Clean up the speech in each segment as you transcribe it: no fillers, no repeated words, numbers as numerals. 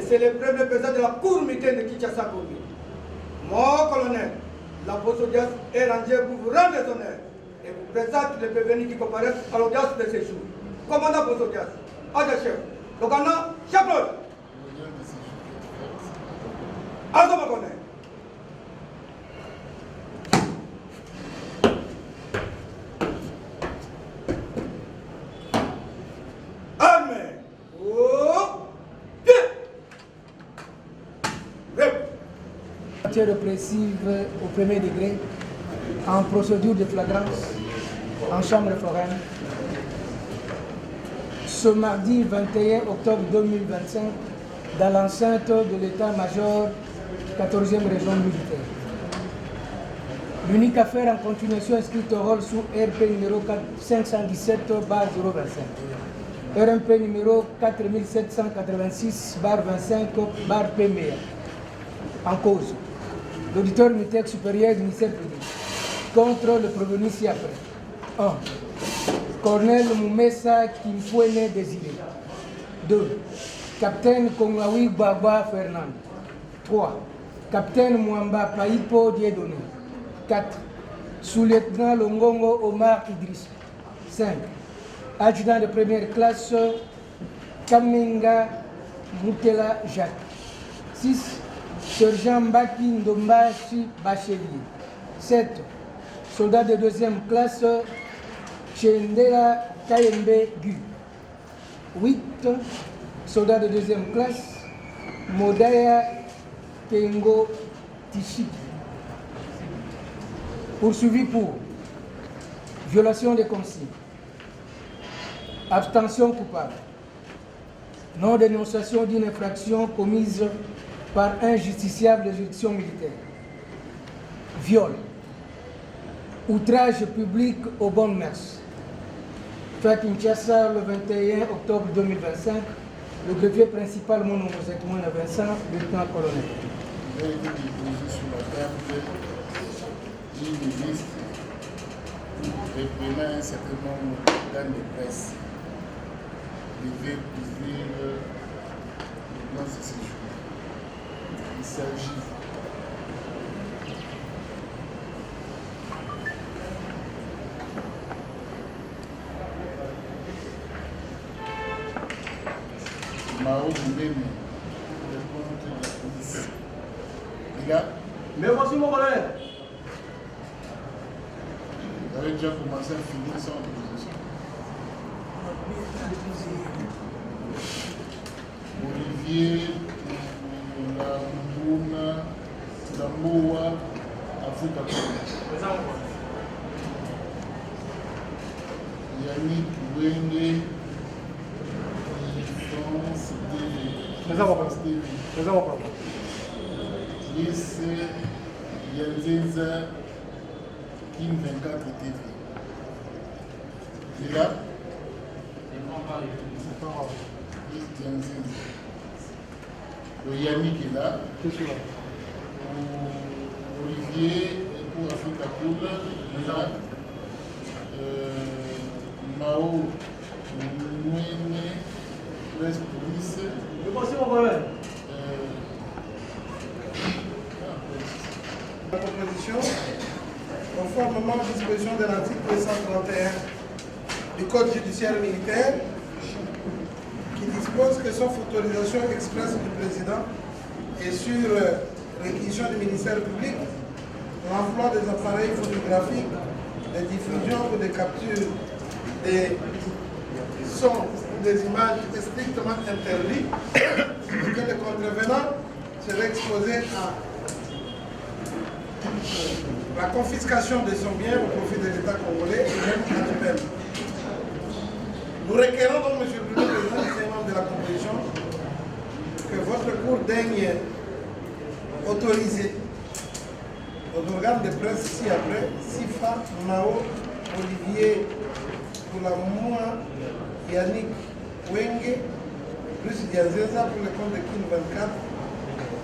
C'est le premier président de la cour militaire de Kinshasa. Mon colonel, la Bossodias est rangée pour vous rendre des honneurs et vous présente les prévenus qui comparaissent à l'audience de ces jours. Commandant Bossodias, adjudant-chef, commandant Chaplot. Alors, mon colonel. Répressive au premier degré, en procédure de flagrance, en chambre foraine, ce mardi 21 octobre 2025, dans l'enceinte de l'état-major 14e région militaire. L'unique affaire en continuation inscrite au rôle sous RP numéro 517/025, RMP numéro 4786/25/PMEA. En cause, l'auditeur militaire supérieur du ministère public contre le prévenu ci-après. 1. Colonel Moumessa Kimfouene Désiré. 2. Capitaine Kongawi Baba Fernand. 3. Capitaine Mwamba Paipo Dieudonné. 4. Sous-lieutenant Longongo Omar Idriss. 5. Adjudant de première classe Kamenga Moutela Jacques. 6. Sergent Mbaki Ndombashi Bachelier. 7. Soldat de deuxième classe, Chendela Kayembe Gu. 8. Soldat de deuxième classe, Modaya Kengo Tishiki. Poursuivi pour violation des consignes, abstention coupable, non-dénonciation d'une infraction commise par un justiciable de juridiction militaire, viol, outrage public aux bonnes mœurs. Fait Kinshasa le 21 octobre 2025, le greffier principal Mono Mosekmouna Vincent, lieutenant-colonel. J'ai été déposé sur la table d'une liste reprenant un certain nombre d'organes de presse devait couvrir le plan de séjour. Il s'agit Mao Boumene, le compte de la police. Les gars, Mais voici mon colonel. vous avez déjà commencé à finir sans opposition. Olivier, Lambouna, Lamboua, Afuka. Yannick Wenge, Chris Yanzenza, Kim 24 TV. Il est là? Chris Yanzenza. Le Yannick est là. Olivier pour Africa Pool. Là. Mao Mouene, presse police. Mais voici mon colonel. La proposition, conformément aux dispositions de l'article 231 du Code judiciaire militaire, qui dispose que sauf autorisation expresse du président et sur réquisition du ministère public, l'emploi des appareils photographiques, des diffusions ou des captures des sons ou des images est strictement interdit et que le contrevenant serait exposé à la confiscation de son bien au profit de l'État congolais et même à peine. Nous requérons donc, Monsieur le Président des membres de la Commission, que votre Cour daigne autoriser aux organes de presse ci-après, Sifa, Mao, Olivier, Poulamoua, Yannick, Wenge, plus Diazeza pour le compte de Kin 24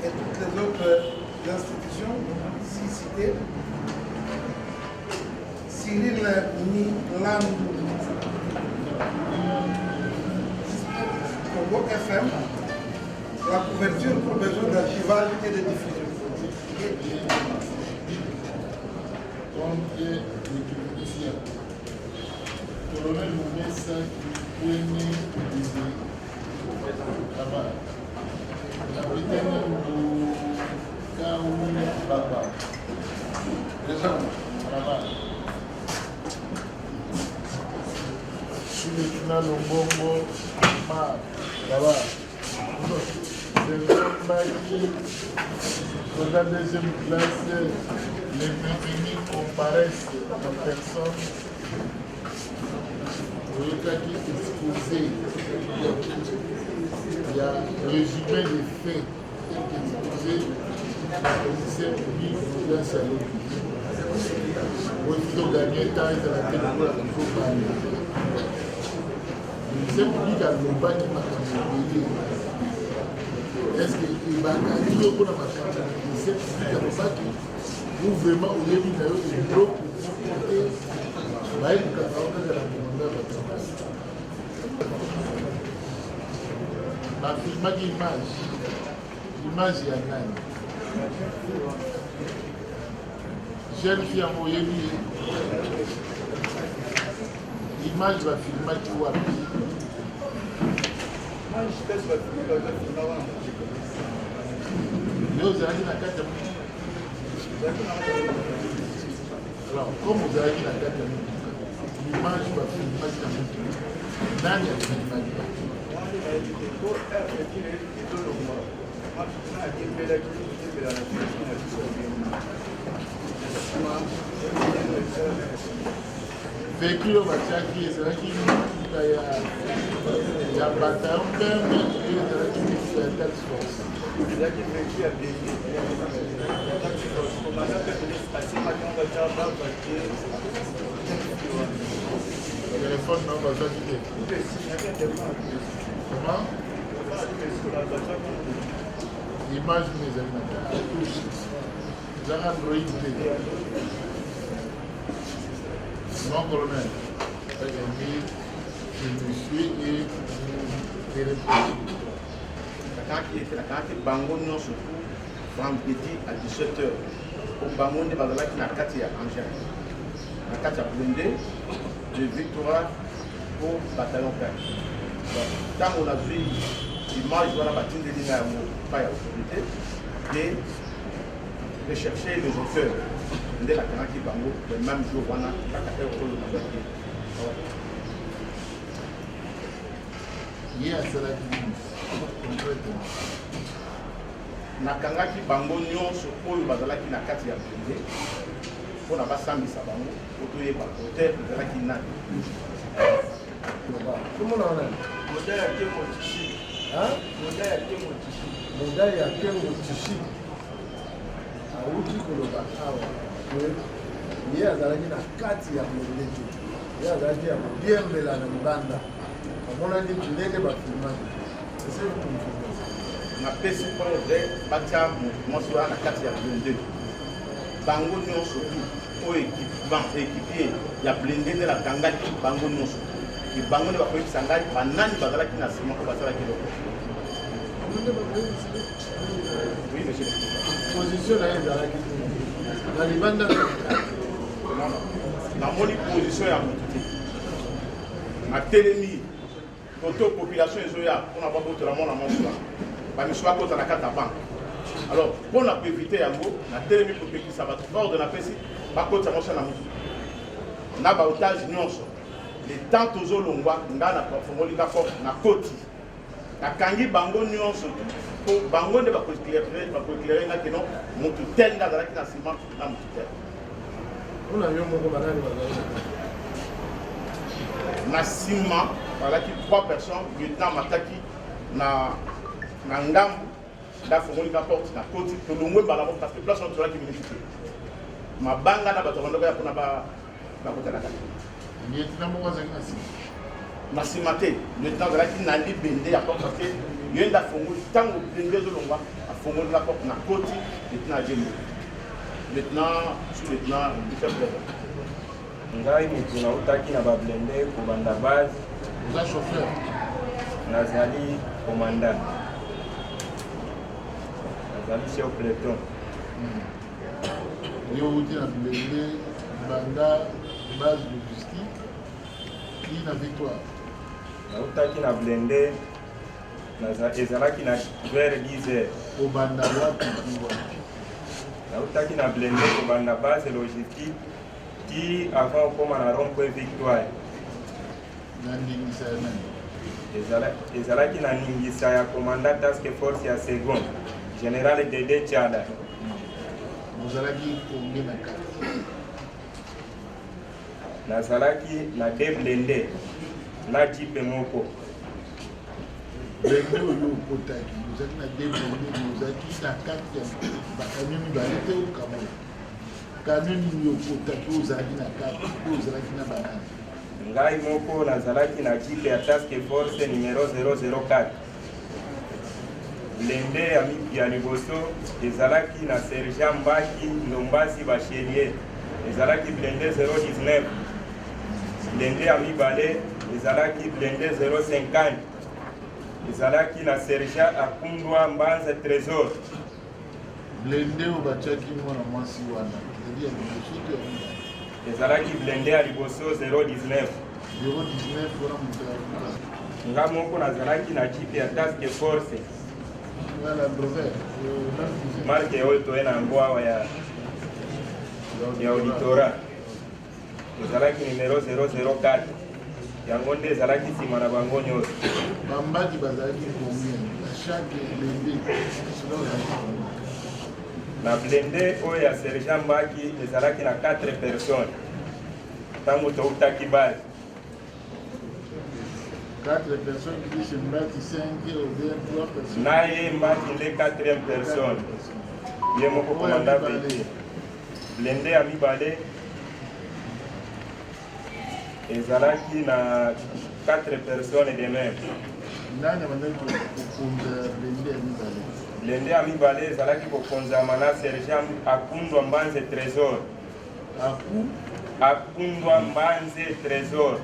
et toutes les autres institutions, si citées, Cyril Nilandou, Congo FM, la couverture pour besoin d'archivage et de diffusion. Colonel Moumessa Kikwene Kabal, capitaine Kaou Baba, Kabal, Suletuna Lombongo Ma Kabal, Sylvain Baki, soldat deuxième classe, les bienvenus comparaissent en personne. Qui exposé, il y a résumé les faits exposés par le commissaire public d'un salon. Il faut gagner temps et de la tête pour la campagne. Le commissaire public a le bas qui m'a campagne. Est-ce qu'il va gagner pour la campagne? Le commissaire public a le bas qui, ou vraiment, au début, il y a eu des blocs pour porter. Nafilmaki image ya nani jeune fille amoyebi image bafilmaki wapi yo ozalaki na kati ya alors comme ozalaki na kati ya l'image va faire nani alimaki véhicule oyo batiaki ezalaki mituka ya bataillon perne oyo ezalaki mituka ya tax force ezalaki véhicule ya téléphone non bazwaki te comment image mine ezali na touche ezaka android te non colonel elingi je suis et nakangaki bango nyonso vendredi à 17h po bango nde bazalaki na kati ya engin na kati ya blindé de victoire pour bataillon père. Ntango nazwi image wana batindeli na yango epai ya autorité et rechercher les auteurs nde nakangaki bango le même jour wana kaka heure oyo nazaki ye asalaki concrètement nakangaki bango nyonso oyo bazalaki na kati ya blindé mpona basambisa bango po toyeba auteur ezalaki nani komona wana modai ya kengo tishi awuti koloba awa ye azalaki na kati ya molenge ye azalaki ya kobiembela na libanda amonani ndenge bafilmaki ese napesi mpono te batia mwasi wana na kati ya blindé bango nyonso oyo équipier ya blindé nde nakangaki bango nyonso bango nde bakoyebisa ngai banani bazalaki na nsima po basalaki eloko oui monsieur position na ye ezalaki na libanda namoni position ya motu te natelemi toto population ezoya mpona babotola mwana mwasi wana bamiso bakota na kati ya banke alors mpona koevite yango natelemi kopekisa bato baorde napesi bakota mwasi na motu na baotage nyonso le temps tozolongwa nga na fongoli kaka na koti nakangi bango nyonso pour bango de éclairer là que non mutu tel na zalaki na ciment na mutu tel. On a vu mon commandant Na ciment voilà qui 3 personnes lieutenant mataki na ngambu da fongoli na porte na côté to longwe bala parce que place on qui multiplie mabanga na bato bandoko ya pona ba côté na kati lieutenant mo wazaki na ciment te lieutenant zalaki na libende ya porte parce que yenda fongoli tango bende zo longwa a fongoli la porte na côté lieutenant jembo lieutenant sous-lieutenant chef de ngai mutu nautaki na bablende kobanda base oza chauffeur nazali commandant nazali chef peloton yo outi na blende banda base logistique ki na victoire nautaki na blende ezalaki na vers 10 heures kobanda wapi wapi nautaki na blende kobanda base logistique ti avant okoma na rond-point victoire na ndingisa ya nani ezalaki na ningisa ya commandant task force ya seconde général Dede Tchada ozalaki konge na kati nazalaki na de blende na jipe moko blende oyo okotaki ozalaki na de blende ozalaki na kati ya bakamion mibale te okamoyo kamion nini okotaki ozalaki na kati po ozalaki na banani ngai moko nazalaki na jipe ya task force numero 004 blende ya liboso ezalaki na sergent Mbaki Lombasi Bachelier ezalaki blende 019 blende ya mibale ezalaki blende 050 ezalaki na sergent Akundwa Mbanza Trésor blende oyo batiaki mwana mwasi wana ezali ya liboso to ya mibale ezalaki blende ya liboso 019 019 wana moto ya nga moko nazalaki na jipe ya task force wala brevet marke oyo toye na yango awa ya auditorat ezalaki numero 004 yango nde ezalaki nsima na bango nyonso bambaki bazalaki combien na chaque blende na blende oyo ya sergent Mbaki ezalaki na 4 personnes ntango toutaki base 4 personnes qui disent Mbaki 5 ou bien 3 personnes na ye Mbaki nde 4e personne ye moko komanda vete blende ya mibale ezalaki na 4 personnes de même nani abandaki kokonza blende ya mibale blende ya mibale ezalaki kokonzama na sergent Akundwa Mbanze Trésor Akundwa Mbanze Trésor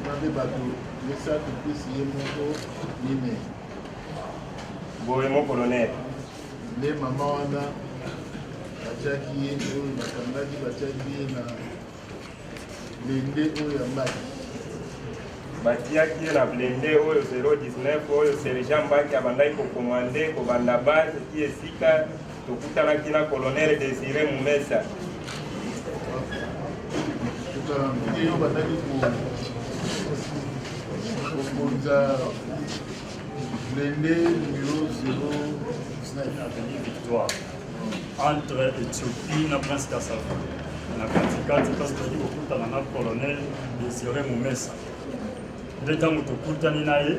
babe bato lesa topesi ye moko mine boye mo colonel nde mama wana batiaki ye oyo bakangaki batiaki ye na blende oyo ya Mbaki batiaki ye na blende oyo 019 oyo sergent Mbaki abandaki kokomande kobanda base ti esika tokutanaki na colonel Désiré Mumesa tokala mpiki yo bandaki kokonza blende numéro 019 avenue Victoire entre Éthiopie na Prince Kassavu na katikati kasi toki kokutana na colonel Désiré Mumesa nde ntango tokutani na ye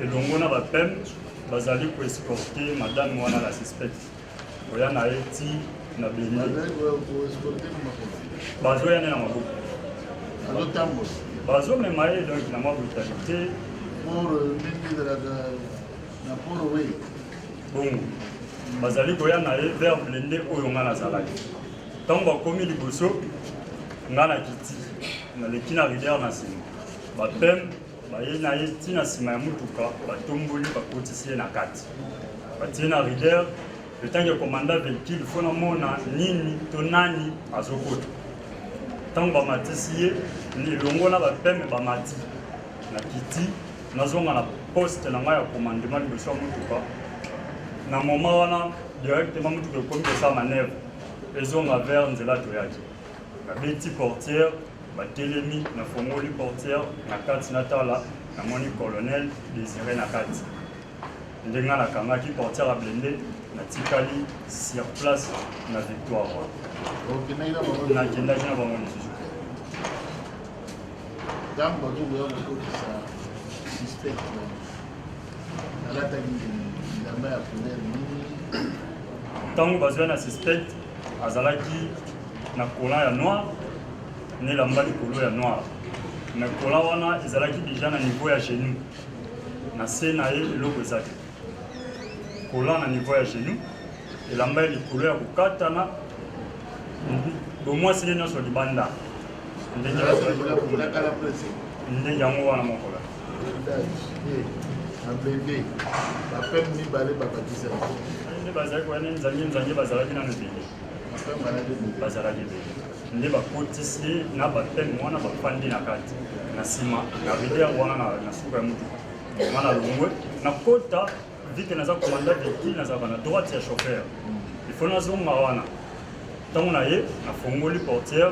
elongo na bapem bazali koescorte madame wana la suspecte oya na ye ti na bende bazoya nde na maboko azotambola bazomema ye donc na mwa brutalité pour ndenge ezalaka na poro we bongo bazali koya na ye vers blende oyo nga nazalaki ntango bakomi liboso nga na kiti naleki na rider na nsima bapem baye na ye ntina nsima ya motuka batomboli bakotisi ye na kati batie na rider letange komanda véhicule fo namona nini to nani azokota ntango bamatisi ye elongo na bapeme bamati na kiti nazonga na poste na ngai ya commandement liboso ya motuka na moma wana directement motuka ekomi kosala manevre ezonga vers nzela toyaki babeti portière batelemi na fongoli portière na kati na tala namoni colonel Désiré na kati ndenge nakangaki portière ya blende natikali sur place na victoire nakendaki na bango lisusu ntango bazokoya kokokisa suspect alataki bilamba ya couleur nini ntango bazwa na suspect azalaki na kola ya noir na elamba likolo ya noir na kola wana ezalaki deja na niveau ya genou na se na ye eloko eza te kola na niveau ya genou elamba ya likolo ya kokatana bomwasi nde nyonso libanda ndenge yango wana mokola ablende bapem mibale babakisa nde bazalaki wana nzange bazalaki nano ebele bazalaki ebele nde bakotisi ye na bapeme wana bafandi na kati na nsima na rivière wana na suka ya motuka wana longwe na kota vike naza komanda véhicule nazalaka na droite ya chauffeur ifo nazonga wana ntango na ye nafongoli portière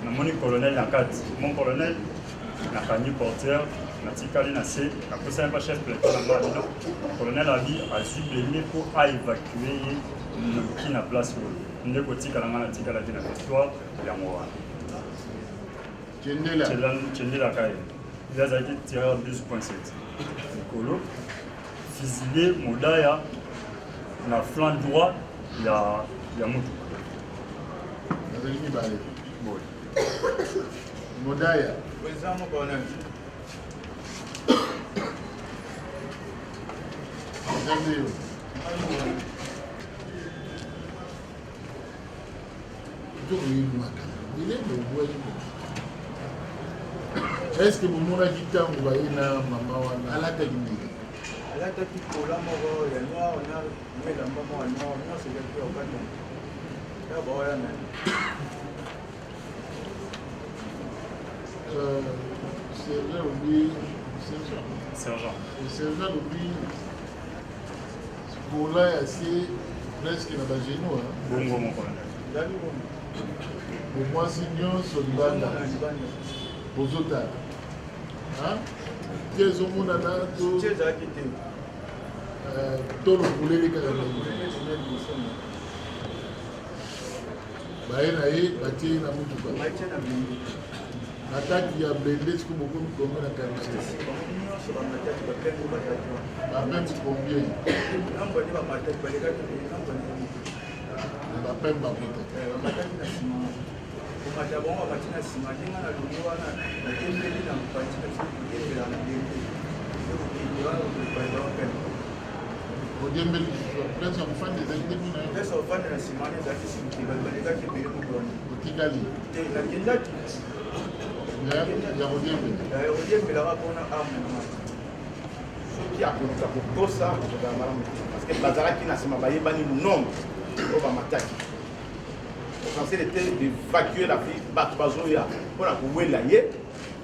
namoni colonel na kati mon colonel nakangi portière natikali na se nakosani mpa chef plateau na ngai bino colonel abi azwi blende mpo aévacue ye noki na place oyo nde kotikala ngai natikalaki na victoire yango wana cendelaka ye ye azalaki tireur 12.7 likolo fusilier modaya na flanc droit ya motuka azali mibale modaya Président, mon colonel. est-ce que bomonaki ntango baye na mama wana alataki ndenge alataki kola moko ya noir na elamba moko ya noir nyonso ezalaki okata ya baoya na sergent obi sergent obi kola ya se presque na bageno bongo mokolonel ezali bongo bomwasi nyonso libanda bozotala te ezomonana tie ezalaki te to lokuleli kaka baye na ye batie ye na motuka batie na bindi ataki ya blende siko bokomi kombe na carrosse nyonso bamataki bapengo bazalaki bapembe combien namboni bamataki balekaki namboni bapembe bakotaki bamataki na nsima komata bango bamati na nsima ndenge na longi wana bakembeli na mpati na kokembela na bende wana kopaela bapembe odembeli place ya mofandi ezali te mina pesa ofande na nsima wana ezalaki simki balekaki ebele mokoni otikali te nakendaki ya kodembela oyembelaka mpona arme na mata soki akoka kokosa akozala malamu te parce que bazalaki na nsima bayebani nombre oyo bamataki essentiel était d'évacuer la vie bato bazoya mpona kowela ye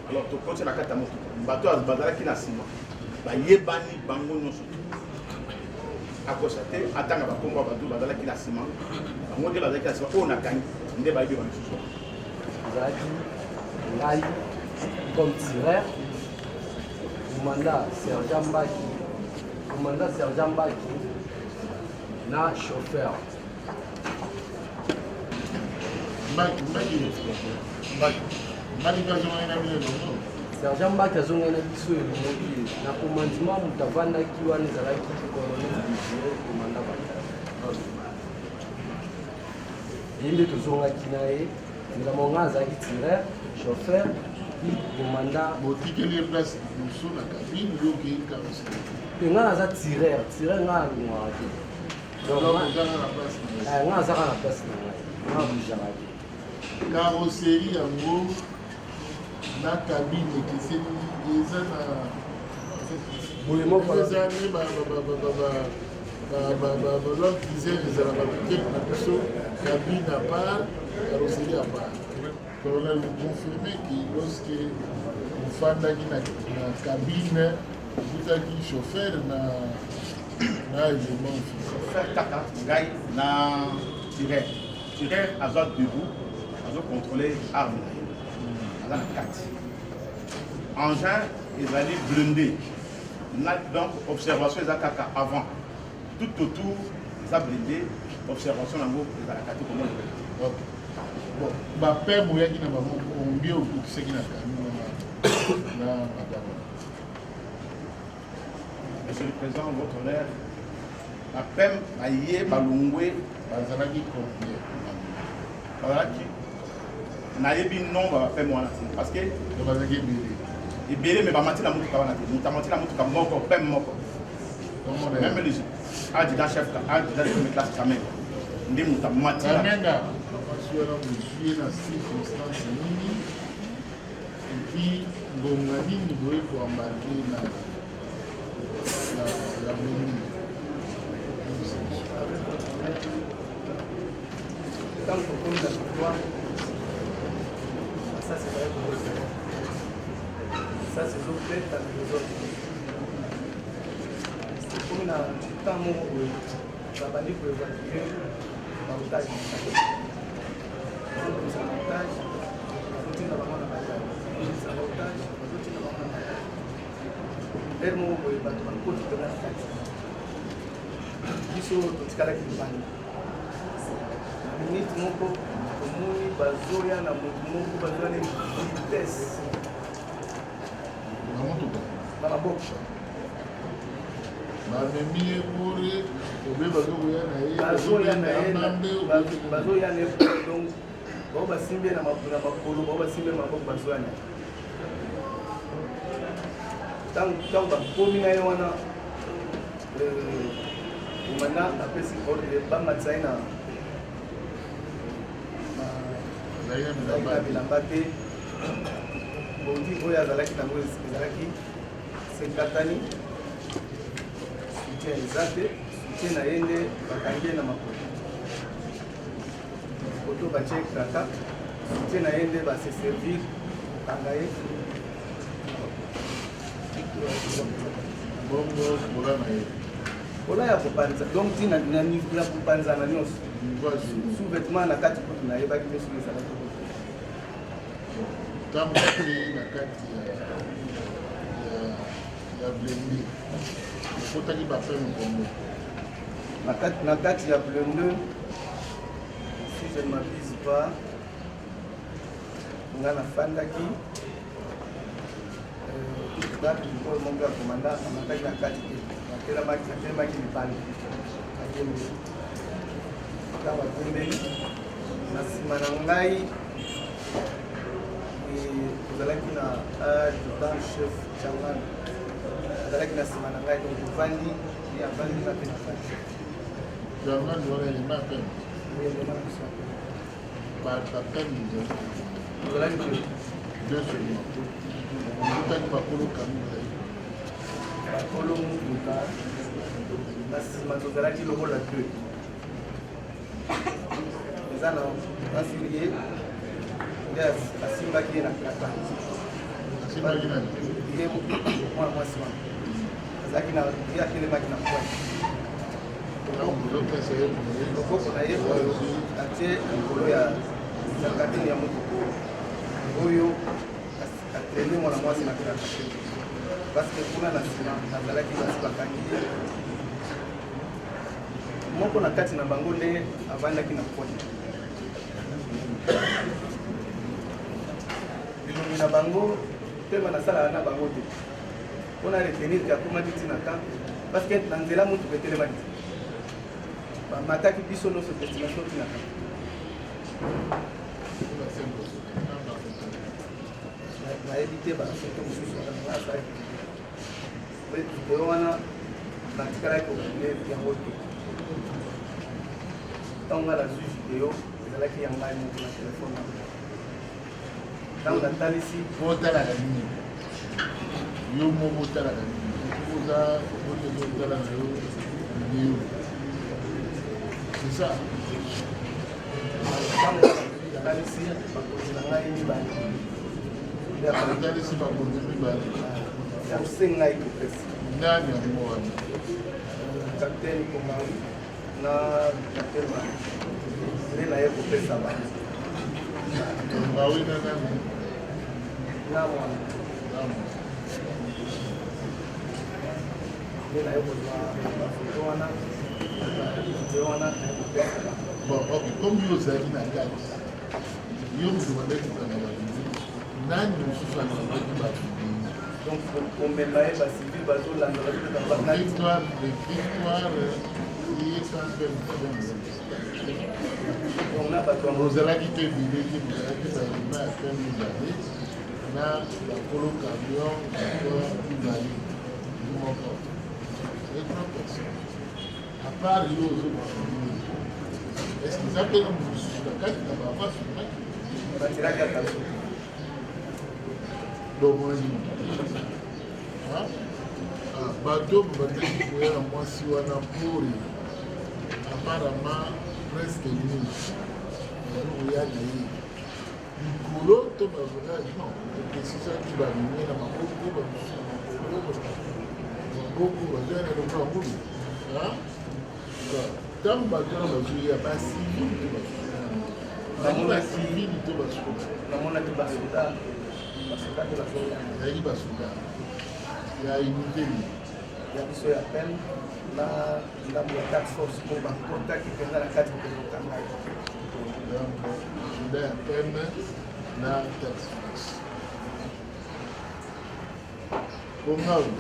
alors tokoti na kati ya motuka bato bazalaki na nsima bayebani bango nyonso akosa te atanga bakombo ya bato bazalaki na nsima bango nde bazalaki na nsima oyo nakangi nde bayebi bamisusu ezalaki ngai comme tireur komanda sergent mbaki na chauffeur sergent mbaki azongai na biso elongoki na komandima moto avandaki wana ezalaki colonel Désiré komanda ye nde tozongaki na ye ngambo nga azalaki tireur chauffeur komanda botikeli place liboso na kabine yokei carrosse mpe nga naza tireur nga alongwaka te nga azaka na place na ngai nga boujaka te carrosserie yango na kabine ekeseni eza na boye moko eza nde balokisere ezalaka peut-être na biso kabine à part carrosserie à part colonel confirme que lorsque ofandaki na cabine okutaki chauffeur na élément chauffeur kaka ngai na tireur azwa debout azocontrôle arme na ye dans la 4. Engin, ils allaient blindés. Donc, observation, ils ont avant. Tout autour, ils ont blindé. Observation, en gros, ils ont la 4. Comment ils Ok. Bon, bah, père, moi, qui n'a pas mon bio, qui c'est qui n'a pas. Monsieur le Président, votre honneur, la PEM a yé balungwe, Bazalaki combien? bazalaki, na yebi non ba PEM wana te, parce que Bazalaki bébé. ebele me bamati na mutuka wana te, mutamati na mutuka moko, PEM moko. Même les adjudants chef, adjudants de classe quand même, ndi mutamati na. Nanga, monsieur na circonstance nini, et puis ngonga nini boye pour embarquer na la menu. Quand on compte la victoire, ça c'est vrai pour eux. Ça c'est autre fait avec les autres. C'est comme dans le temps où ça va dire pour évacuer l'avantage. Donc c'est l'avantage, il faut vraiment l'avantage. C'est l'avantage, il faut vraiment l'avantage. Et moi, je vais te dire que tu peux l'avantage. Biso totikalaki libanda minute moko tomoni bazoya na motu moko bazoya na vitesse na maboko bamemi ye kore obe bazoya na ye bazoya na ye donc bao basimbi na makolo bao basimbi maboko bazoya na ye ntango bakomi na ye wana Maintenant, après c'est pour les Bamatsaïna. Bilambate. Bouti Oya Zalaki Tango Zalaki. C'est Katani. Soutien Zate. Soutien Naende. Bakangie Namako. Koto Bache Kraka. Soutien Naende va se servir. Tangaye. Bongo, Moranaye. Ola ya kupanza donc tina na niveau ya kupanza na nyonso sous-vêtement na kati kutu na yeba kimeso ezala ko tango pe na kati ya blende okotaki bape mokongo na kati ya blende si je ne m'abuse pas nga nafandaki date du corps monga commandant amataki na kati te atelemaki libanda akembe ntango akembeli na nsima na ngai ozalaki na adjudant chef changan azalaki na nsima na ngai donc ovandi ye avandi nga mpe na fandi jangani wana elema pene elema biso bapene ozalaki deux seulement okutaki bakolo kamila bakolo mutuka na nsima tozalaki lokola 2 eza na asili ye nde asimbaki ye na plata asimbaki nani ye mwana mwasi wana azalaki na ye atelemaki na pointe loboko na ye oyo atie likolo ya katini ya motuku oyo atelemi mwana mwasi na plata parce que kuna na nsima azalaki basi bakangi ye moko na kati na bango nde avandaki na pointe bilongi na bango mpe banasalaka na bango te mpona retenir ke akomaki ntina kan parce que na nzela motuka etelemaki te bamataki biso nyonso destination ntina kan nayebi te basoto mosusu asalaki video wana natikalaki kokune yango te ntango nga nazwi video ezalaki ya ngai moko na telefone ntango natalisi otalaka nini yo moko otalaka nini oza otala na yo video c'est ça ntango natalisi bakonzi na ngai mibale otalisi bakonzi mibale ya kosenga ngai kopesa nani yango wana capitaine Komari na capitaine Mari nde naye kopesa bango bawina nani Bon, ok, comme vous avez dit, vous demandez que vous avez donc combien de civil victoire ozalaki mpe bileki bozalaki balima ya pe mibale na bakolo camion mibale moko et 3 personnes à part yo ozobaa est-ce que eza mpe na mosusu na kati na bava filmaki domoni bato babandaki koya na mwasi wana mpori apparemment presque nini oya na ye likolo to bavolage non ekesisaki bamimi na maboko bamisi na maboko bazoya na eloko ya ngulu ntango bato wana bazoya basivili to basivili to basoda ezalaki basoda ya unité ya biso ya pene na ndambo ya task force mpo bakotaki mpenza na kati mpenza soda ya pene na task force kongawi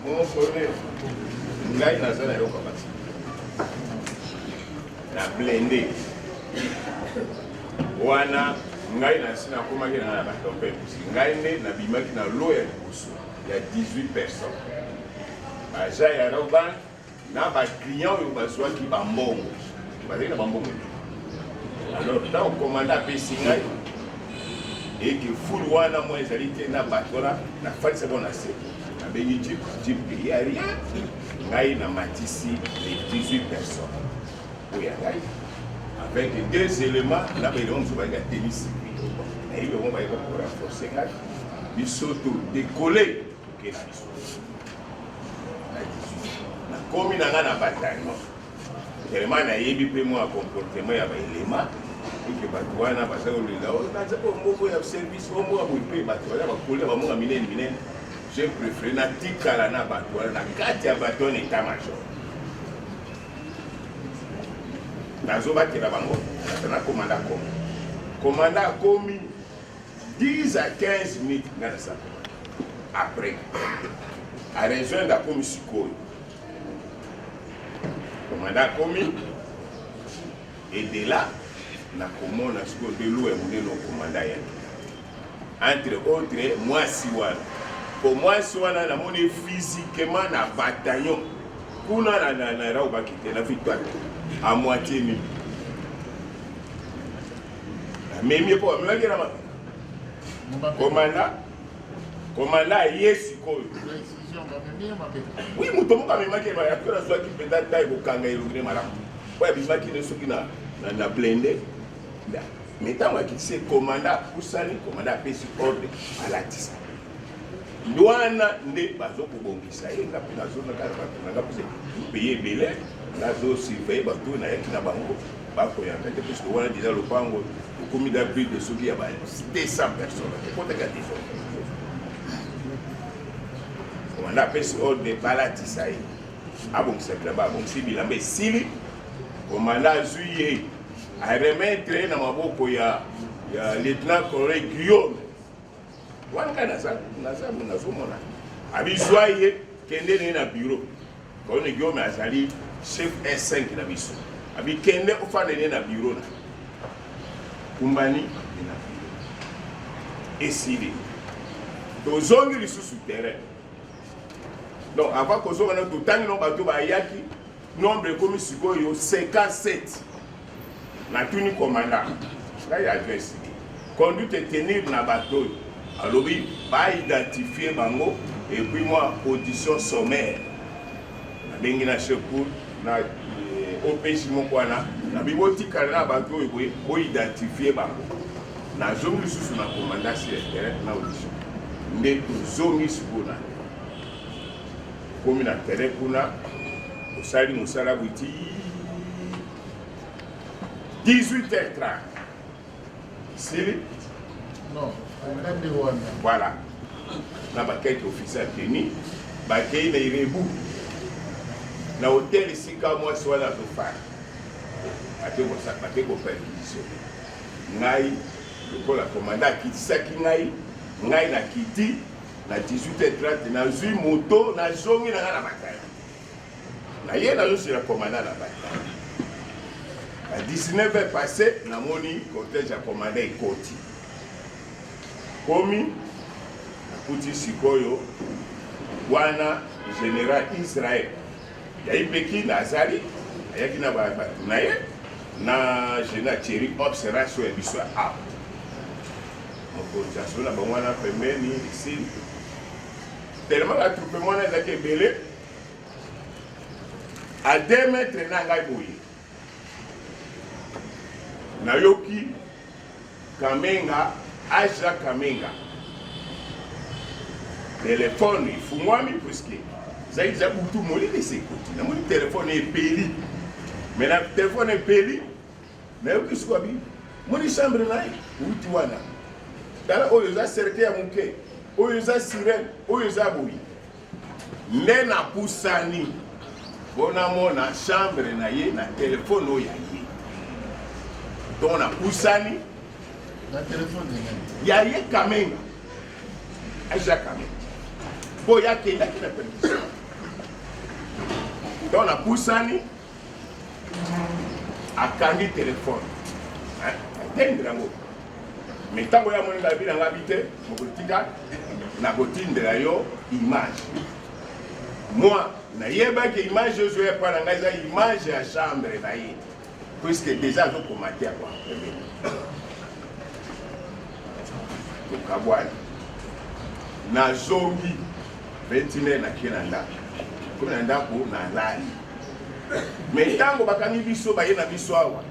mosone ngai naza na eloko mati na blende wana ngai nasi nakomaki na nga na bato mpe pusi ngai nde nabimaki na lo ya liboso ya 18 personnes baja ya roban na baclient oyo bazwaki bambongo bazali na bambongo alors ntango komanda apesi ngai eke fulu wana mwa ezali te na bato wana nafalisa bo na se nabengi jip ya rien ngai na matisi les 18 personnes oyo ya ngai avec 2 éléments na baelongo mosusu bayaka tenisi nayebi yango bayaka korenforce ngai biso to décolle oke na biso nakomi na ngai na bataillon telema nayebi mpe mwa comportement ya baelema eke bato wana baza kolela naza po moko ya service o moko ya boye mpe bato baza bakolia bamonga minene minene j'ai préféré natikala na bato wana na kati ya bato wana état major nazobatela bango natana komanda komi komanda akomi 10 à 15 minutes nga na sa après arejoindre akomi sikoyo komanda akomi et de là nakomona sikoyo nde lo ya monene okomanda yaki entre autres mwasi wana po mwasi wana namoni physiquement na bataillon kuna na rao bakite na victoire à moitié mi memi po amemaki na komanda ye sikoyo oui moto moko amemaki yakona zwaki mpenza ta ekokanga elongi ne malamu po abimaki ne soki na blende me ntango akitisi komanda apusani komanda apesi ordre alatisa wana nde bazokobongisa ye nga mpe nazonaka bato nanga pese peye ebele nazosurveille bato nayaki na bango bakoyanga te puisque wana deja lopango okomi da plus de soki ya ba 200 personnes ekotaka deja komanda apesi ordre balatisa ye abongisa bilamba abongisi bilamba esili komanda azwi ye aremetre ye na maboko ya lieutenant colonel Guillaume wana ngai nazomona abizwa ye kende ne na bureau colonel Guillaume azali chef S5 na biso abikende ofanda ne na bureau na kumbani na esili tozongi lisusu terrain donc avant kozonga na totangi no bato bayaki nombre ekomi sikoyo 57 natuni komanda ngai adresse conduite tenir na bato alobi baidentifier bango et puis moi audition sommaire nabengi na chef pour na opesi moko wana nabi botikala na bato oyo boidentifier bango nazongi lisusu na komanda sur le terrain na audition nde tozongi sikona komi na terrain kuna osali mosala buti 18h30 sili non Voilà. Na bakeki officiel Keni, bakei na irebu. Na hotel ici quand moi soit là to faire. Ate ko sa pate ko permission. Ngai ko la commandant qui saki ngai na kiti na 18h30 na zui moto na zongi na ngana bakaya. Na ye na yo sur la commandant na bakaya. À 19h passé na moni cortège ya commandant ekoti. Komi kuti sikoyo wana général Israël yaipeki na azali ayaki na bato na ye na général Thierry observation ya biso ya awa mokonzi na bango wana pembeni isili tellement la troupe mwana ezalaki ebele à 2 mètres na ngai boye nayoki Kamenga Aja Kamenga téléphone ifungwami puisque zaidi za butu molini sekoti na moni téléphone epeli mais na téléphone epeli na yoki swabi moni chambre nayi uti wana dala oyo za cercle ya muke oyo za sirène oyo za boyi nena pusani bona mona chambre na ye na téléphone oyo ye donc na pusani na téléphone ya ye Kamenga Aja Kamenga po ya kenda kina permission donc na pusani akangi téléphone atendela ngo mais tango ya moni ngabila ngabite mokotika na kotindela yo image moi na yeba ke image yo ya pa na ngaza image ya chambre na ye puisque déjà zo commenter quoi to kabwani na zongi 29 na kena ndako kuna ndako na lali mais tango bakangi biso baye na biso awa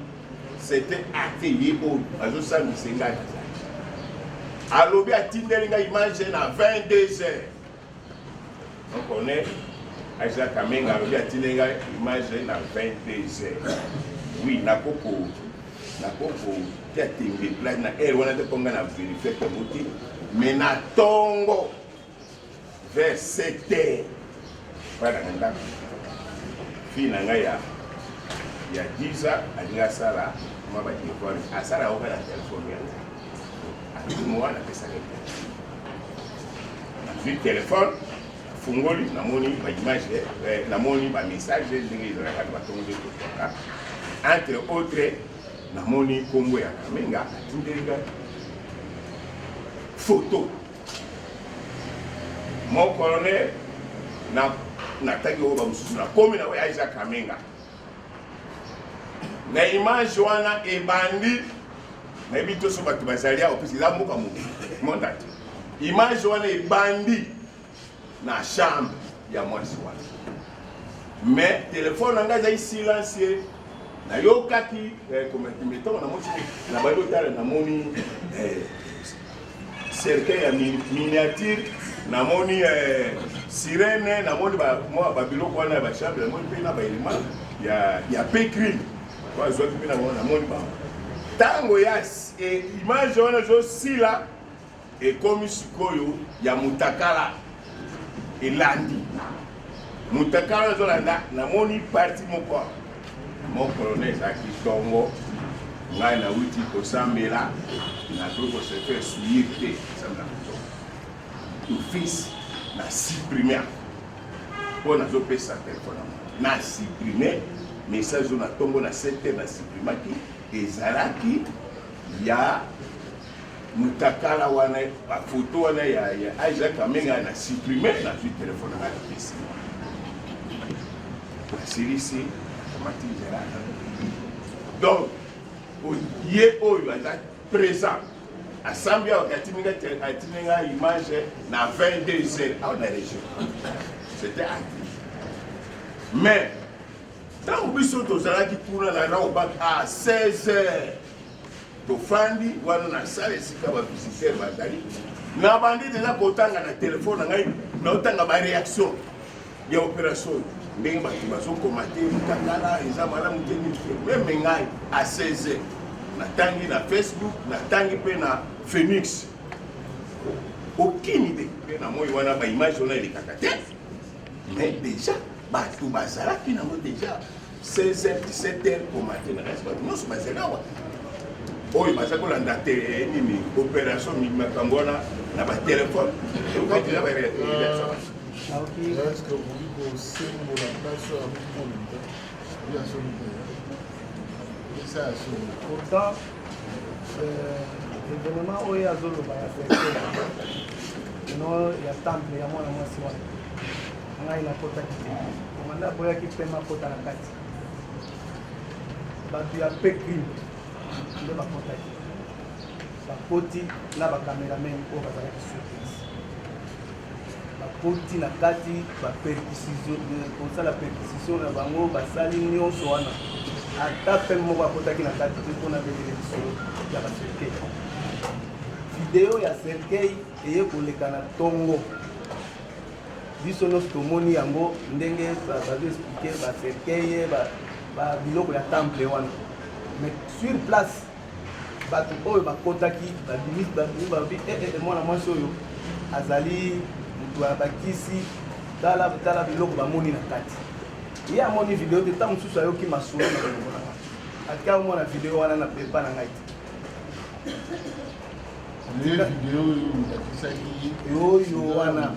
c'était atelier oyo azosambisa ngai alobi atindeli ngai image na 22h on connaît Aja Kamenga alobi atindeli ngai image na 22h oui nakoko kia tembe place na air wana te ponga na vérifier que muti mais na tongo vers 7h voilà nda fina nga ya 10h alinga sala mwa ba telefone asala oka na telefone yango ati mwana pesa leke na telefone fungoli na moni ba image na moni ba message ndenge ezalaka ba tongo de toka entre autres na moni kombo ya Kamenga atindelinga photo mon colonel na tagi oba mususu na komi na Aja Kamenga na image wana ebandi na bito so batu bazalia opisi za muka mu mondati image wana ebandi na chambre ya mwasi wana mais téléphone anga za silencieux na yokaki mettons na mochi na bado tala na moni cercle ya miniature na moni sirène na moni ba biloko wana ba chambre na moni pe na ba element ya pécri kwa zo ki na moni ba tango ya image wana zo sila e komi sikoyo ya mutakala elandi mutakala zo landa na moni parti moko mon colonel Zaki Tongo ngai na wuti kosambela na doko se fait suite samna to fils na supprimer pour na zo pesa téléphone na supprimer message na tongo na 7h na supprimer ki ezalaki ya mutakala wana ba photo wana ya Aja Kamenga na supprimer na fi téléphone na pesa Sirisi donc ye oyo aza présent assemblée akatininga image na 22h à la région c'était actif mais tant biso tozalaki kuna na raoba à 16h tofandi wana na salle esika ba visiteur bazali na bandi déjà kotanga na téléphone na ngai na otanga ba réaction ya opération ndenge bato bazokomate mutakala eza malamu te nini meme ngai a 16h natangi na Facebook natangi mpe na Phoenix aucune idée mpe na moi wana baimage wana elekaka te mais déjà bato bazalaki nango déjà 16h 17h au matin na kasi bato nyonso bazali awa oyo baza kolanda te nini opération makambo wana na batelefone okati na baréaction. Est-ce que vous dites que c'est mon place à mon temps? Bien sûr. Ça, pourtant, l'événement où il y a zone il y a temple, il y a moins de moi. On a une apôtre qui on a un qui fait ma apôtre à la carte. Il y a peu de crimes. Il y a apôtre. La poti, là, la caméraman, on va faire sur place. La poti, la carte, la perquisition, comme ça, la perquisition, la bango, la salle, l'union, soana. Ata pe moko akotaki na kati mpona bebele biso ya baserkei video ya serkei eye koleka na ntongo biso nyonso tomoni yango ndenge bazo explike baserkei biloko ya temple wana mais sur place bato oyo bakotaki babi mwana mwasi oyo azali moto ya bakisi tala biloko bamoni na kati ye amoni video te ntango mosusu ayoki masolo na bilongo na ngai atika omona video wana na pepa na ngai te oyo wana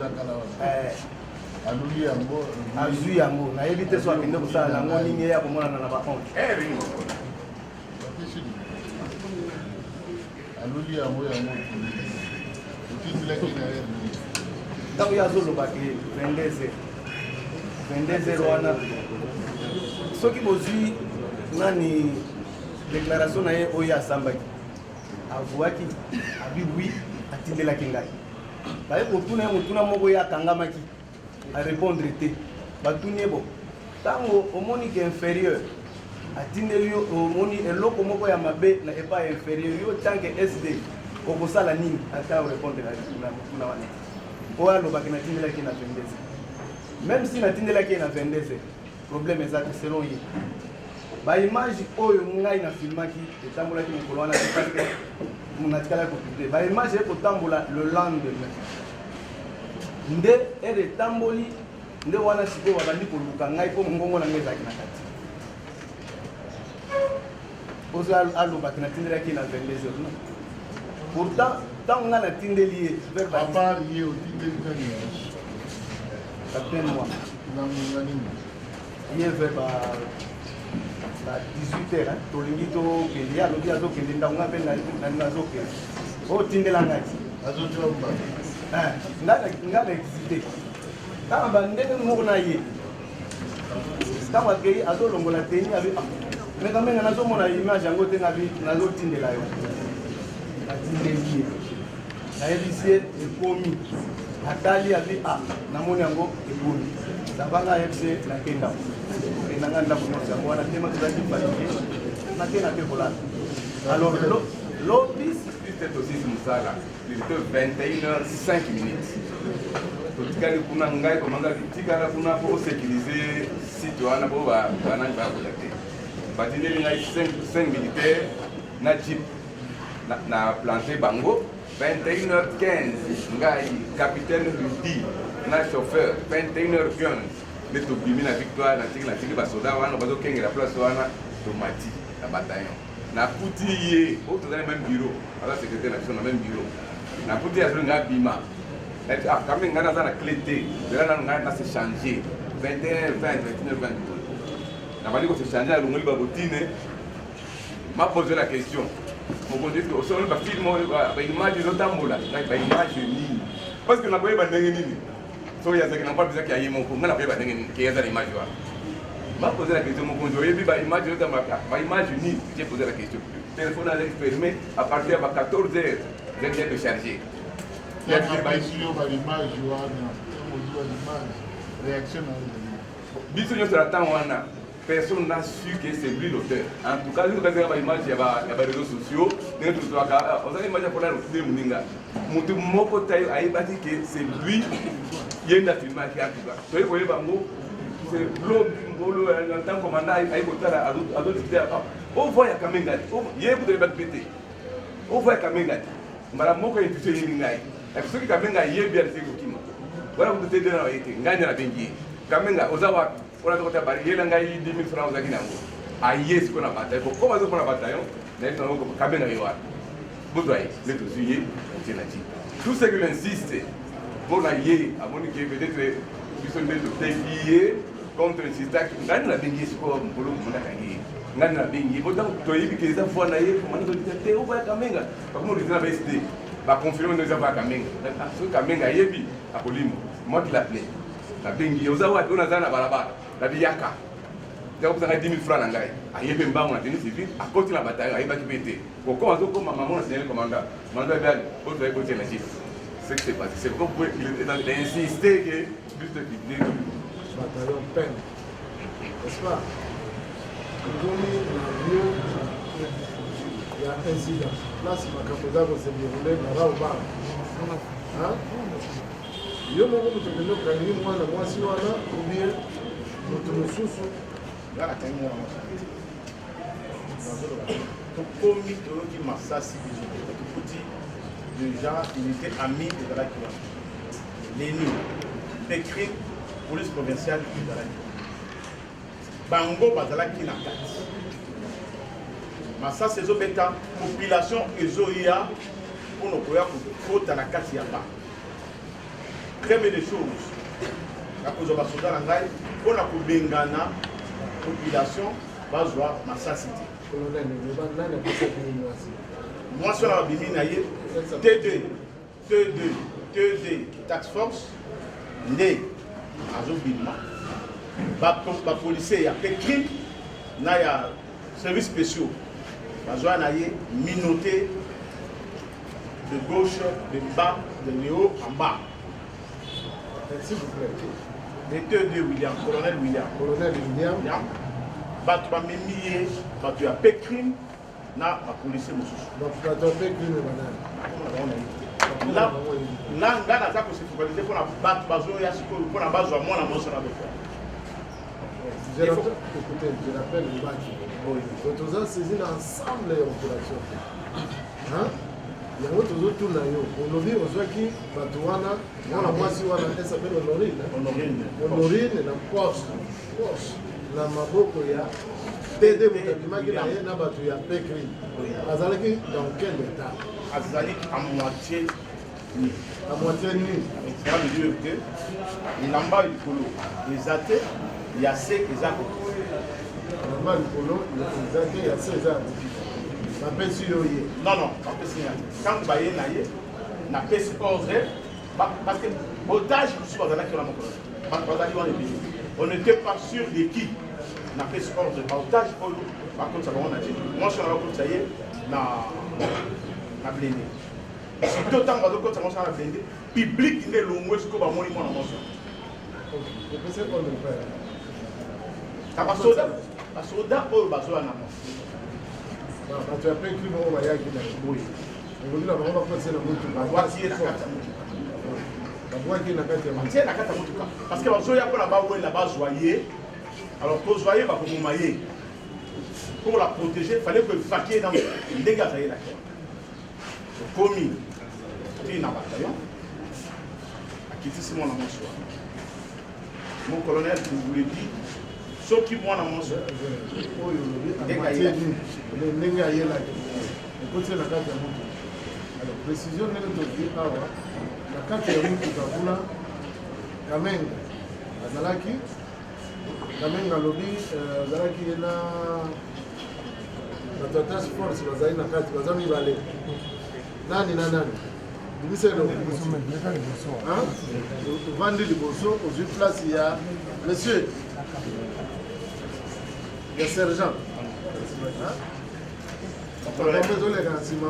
azwi yango nayebi te so akende kosala nango nini ye ya komonana na baonge ntango ye azolobaki 22h wana soki bozwi nani déclaration na ye oyo asambaki avouaki abi wi atindelaki ngai baye kotuna ye motuna moko ye akangamaki arépondre te batuni ye bo ntango omoni ke inférieur atindeli yo omoni eloko moko ya mabe na epai inférieur yo tanke sd okosala nini ata orépondre na motuna wana oyo alobaki natindelaki na 22h. Même si natindelaki na 22h, problème est que selon ye. Ba image oyo ngai na filmaki etambolaki mokolo wana parce que munatikala ko publier. Ba image e kotambola le lendemain. Nde ere tamboli nde wana siko babandi koluka ngai po ngongo na ngai zaki na kati. Ozo alobaki natindelaki na 22h. Pourtant, tant on a natindeli vers papa lié au tindeli. Captain moi. Hier vers 18h, Tolingito, Kelia, Lobiazo, Kelinda, on appelle la Nazoke. Oh, Tindelanga. Azotoma. N'a existé. Quand on a un mournaïe, quand on a créé Azolongo la tenue avec. Mais quand même, on a une image en côté de Nazo Tindela. La Tindeli. La LIC est commis. Atali abi namoni yango eboni zabanga FC na kenda enanga nda kunosa mwana tema tuzaki palike na kena te volana alors l'obis c'était aussi musala il était 21h05 totikali kuna ngai komanga tikala kuna pour sécuriser site wana bo bana ba contacter batindeli ngai 5 militaires na jeep na planté bango 21h15, ngai capitaine Rudy, na chauffeur, 21h15, mais tu bimi na victoire, na tiki basoda wana, bazo kengi la place wana, tomati, la bataillon. Na puti ye, autres dans le même bureau, à la secrétaire nationale dans le même bureau. Na puti ya zone bima. Ah, quand même ngana na clété, de là na se changer. 21h20, 21h20. Na bali ko se changer à l'ongoli babotine. M'a posé la question. Mon conduit au sol ba film ba image zotambola ba image nini parce que na boye ba ndenge nini so ya zaki na pas besoin qu'il y ait mon ngana boye ba ndenge nini qui est dans l'image wa m'a posé la question mon conduit yebi ba image zotambola ba image nini j'ai posé la question téléphone allait exprimer à partir de 14h je viens de charger il y a des images ba image wa na image réaction biso nyo sur la temps wana personne n'a su que c'est lui l'auteur. En tout cas, nous avons une image, il y a des réseaux sociaux, nous avons une image pour la retrouver Mouninga. Moutou Moko Tayo a dit que c'est lui qui est dans le film. Vous voyez, c'est l'homme, en tant que commandant, il a été à d'autres idées. On voit qu'il y a Kamengati, il y a beaucoup de pété. On voit Kamengati. Madame Moko est touché Ningai. soki kamenga yebi aliseki kokima wana kutotede na bayete ngai na bengi ye kamenga oza wapi wana tokota bari yela ngai 10 000 francs ozaki nango aye siko na bataillon ko koma zo pona bataillon na ito nango kamenga yo wapi bozwa ye le tozuye otie na ti tout ce que insiste mpona ye amoni ke peut-être biso nde toteki ye contre insistaki ngai na bengi ye siko mokolo mondakangi ye ngai na bengi ye botango toyebi ke eza foi na ye komana todita te oboya kamenga bakomodita na baesde baconfirme nde eza boya kamenga soki kamenga ayebi akolimo moi qui l'appelé na bengi oza wapi oyo naza na balabala nabi yaka eza kopesa ngai 10 000 francs na ngai ayebi mbango na tenue civile akoti na bataillon ayebaki mpe te kokoma azokoma mamo na signale commandant commandant ebi ali oyo toyei kotia na chief ce qui s'est passé c'est pourquoi il a insisté que plus de public bataillon peine n'est-ce pas ndoni na vio ya incident place makambo eza kose déroulé na raobara yo moko moto okende okangi mwana mwasi wana obie moto mosusu tokomi toyoki masasi tokuti déjà il était ami ezalaki wana leni pécrin police provinciale ezalaki bango bazalaki na kati masasi ezobeta population ezoya mpona koya kokota na kati ya ba crème des choses nakozwa basoda na ngai mpona kobengana population bazwa masasi te mwasi wana babimi na ye T2 tax force nde azobima bapolisier ya pécrin na ya service spéciaux bazwa na ye minoté de gauche, de bas, de haut en bas. S'il vous plaît. Les deux de William, colonel William. Colonel William. Batu ba memiye, batu ya pécrin na ba policier mosusu. Donc batu ya pécrin là nga naza ko se focaliser pour na batu bazo ya siko pour na bazwa mwana moso na boko. Écoutez, je rappelle le bac. Oui. Tous ont saisi ensemble les opérations. Hein? yango tozotuna yo olobi ozwaki bato wana mwana mwasi wana esapele honorine na poste na maboko ya td motabimaki na ye na bato ya pécrin azalaki dans quel état azali à moitié nu ça veut dire que elamba likolo eza te ya se eza koki elamba likolo eza te ya se eza koki bapesi yo ye non bapesi nga ntango baye na ye napesi ordre parce que otage mosusu bazalaki wana mokolo bato bazali wana ebele on n'était pas sûr de qui napesi ordre baotage oyo bakotisa bango na je mwasi wana bakotisa ye na blende surtout ntango bazokotisa mwasi wana na blende public nde elongwe sikoyo bamoni mwana mwasi basoda oyo bazoya na mwasi bato ya pécrin oyo bayaki na boye olobi na bango bakosi na motuka babwaki na kati ya batie na kati ya motuka parce que bazoya mpona bawela bazwa ye alors kozwa ye bakomoma ye pour la protéger fallait que efaki na ndenge azalelaki okomi ti na bataillon akitisi mwana mwasi wana mon colonel vous le dit soki mwana mwasi oyo ndenge ayelaki ekoti na kati ya motuka alors précision ndenge tozwi awa na kati ya motuka kuna kamenga azalaki kamenga alobi azalaki ye na bato ya task force bazali na kati baza mibale nani na nani bimiselo ovandi liboso ozwi place ya monsieur ya sergent ezoleka na nsima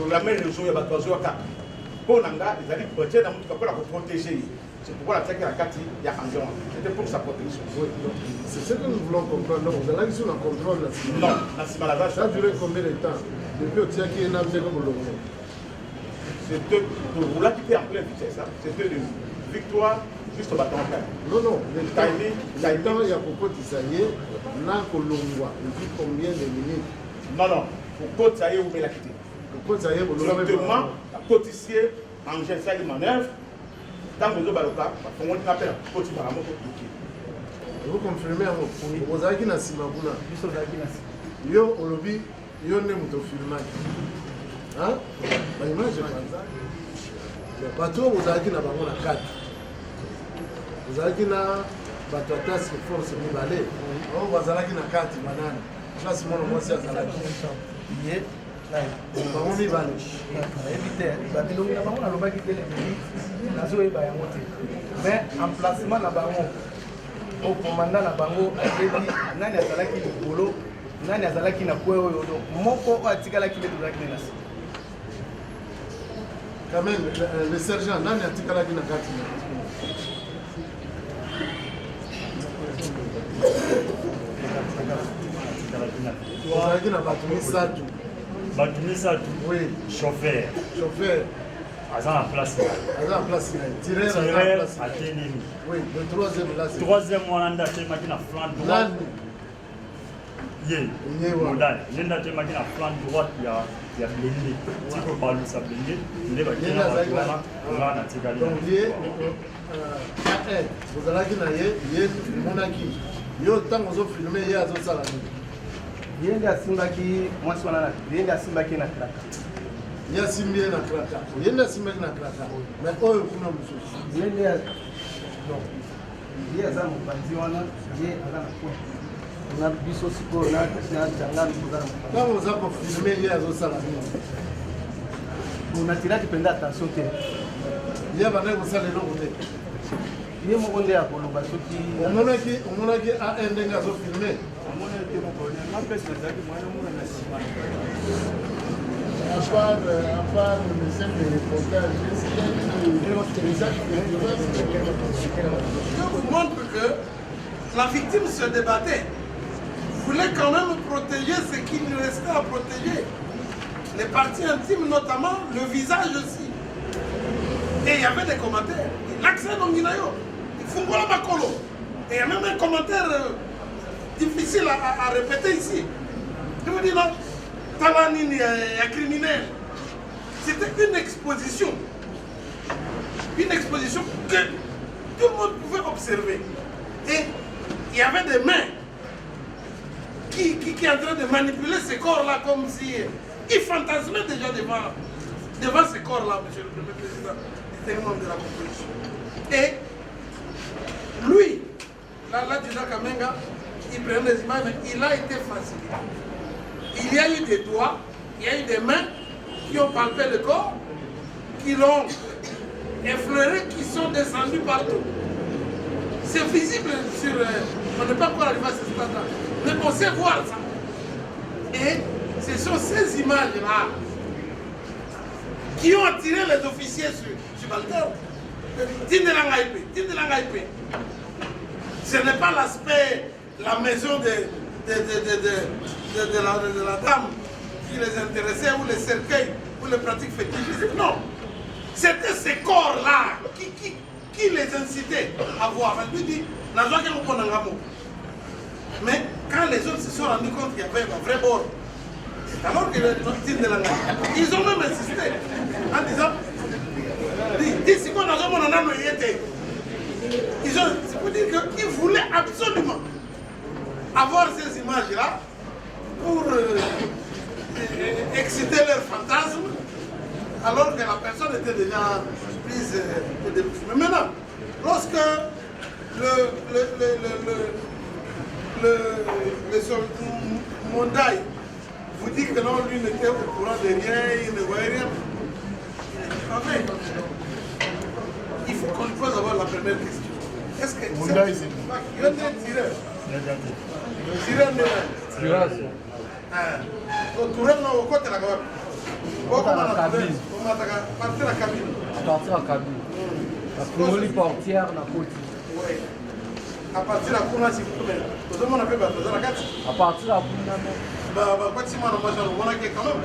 kamere ezoya bato bazoya kaka mpo na nga ezali batie na motuka mpona koprotege ye c'est pourquoi natiaki na kati ya engin c'était pour sa protection c'est ce que nous voulons comprendre donc ozalaki sur la contrôle na nsima non na nsima na ça a duré combien de temps depuis otiaki ye na ndenge molongo c'était roulaki mpe en pleine vitesse c'était de victoire juste batonka non le temps ya kokotisa ye na kolongwa depuis combien de minutes non kokotisa ye omelaki te kokotisa ye directement akotisi ye engin esali manœuvre ntango ozobaluka bafongo tinapela koti bala moko toki okonfirme yango ozalaki na nsima kuna biso ozalaki na nsima yo olobi yo nde moto ofilmaki baimage banza bato oyo ozalaki na bango na kati ozalaki na bato ya task force mibale oyo bazalaki na kati banani place mwana mwasi azalaki ye bango mibale nayebi te babilongi na bango nalobaki te nazoyeba yango te mais emplacement na bango okomanda na bango ayebi nani azalaki likolo nani azalaki na kwe oyo moko oyo atikalaki nde tozalaki nde na se quand même le sergent nani atikalaki na kati ozalaki na bato misatu bato misatu chauffeur aza na place na tireur atelemi oui le troisième wana nde atelemaki na flanc droit ye modale ye nde atelemaki na flanc droite ya blende tiko balusa blende nde bakena bato wana nga natikali ozalaki na ye monaki yo ntango ozofilme ye azosala nini ye nde asimbaki mwasi wana ye nde asimbaki na kraka ye asimbi ye na kraka ye nde asimbaki na kraka mais oyo kuna mosusu ye nde ye aza mopanzi wana ye aza na kwe na biso sikoyo na jangani toza na mopanzi ntango oza kofilme ye azosala nini natiraki mpenza attention te ye bandaki kosala eloko te ye moko nde akoloba soki omonaki an ndenge azofilme à part le simple reportage, je vous montre que la victime se débattait, voulait quand même protéger ce qu'il lui restait à protéger. Les parties intimes, notamment le visage aussi. Et il y avait des commentaires. L'accès d'Onginayo, il faut voir la macolo. Et il y a même un commentaire difficile à répéter ici. Je vous dis non. Talanini est criminel. C'était une exposition. Une exposition que tout le monde pouvait observer. Et il y avait des mains qui est en train de manipuler ces corps-là comme si ils fantasmaient déjà devant ces corps-là, monsieur le Premier Président, du membre de la composition. Et lui, l'adjudant Kamenga, il prenait des images, mais il a été facilité. Il y a eu des doigts, il y a eu des mains qui ont palpé le corps, qui l'ont effleuré, qui sont descendus partout. C'est visible sur... on n'est pas encore arrivé à ce stade-là, mais on sait voir ça. Et ce sont ces images-là qui ont attiré les officiers sur Balter. Ce n'est pas l'aspect, la maison de la dame qui les intéressait, ou les cercueils, ou les pratiques fétichistes. Non. C'était ces corps-là qui les incitaient à voir. Elle lui dit, mais quand les autres se sont rendus compte qu'il y avait un vrai bord, c'est alors que ils ont même insisté en disant, c'est pour dire qu'ils voulaient absolument avoir ces images-là pour exciter leurs fantasmes, alors que la personne était déjà prise de début. Mais maintenant, lorsque le Mondaï vous dit que non, lui n'était au courant de rien, il ne voyait rien, enfin, il faut qu'on pose d'abord la première question. Est-ce que Mondaï, c'est il y a un tireur. Tireur de tirage. Tourelle au côté de la cabine. Partir la cabine. Partir la cabine. La première portière, la côte. Oui. À partir de la cour, c'est tout le monde. Tout le monde a fait la carte. À partir de la cour, quoi tu m'as dit quand même.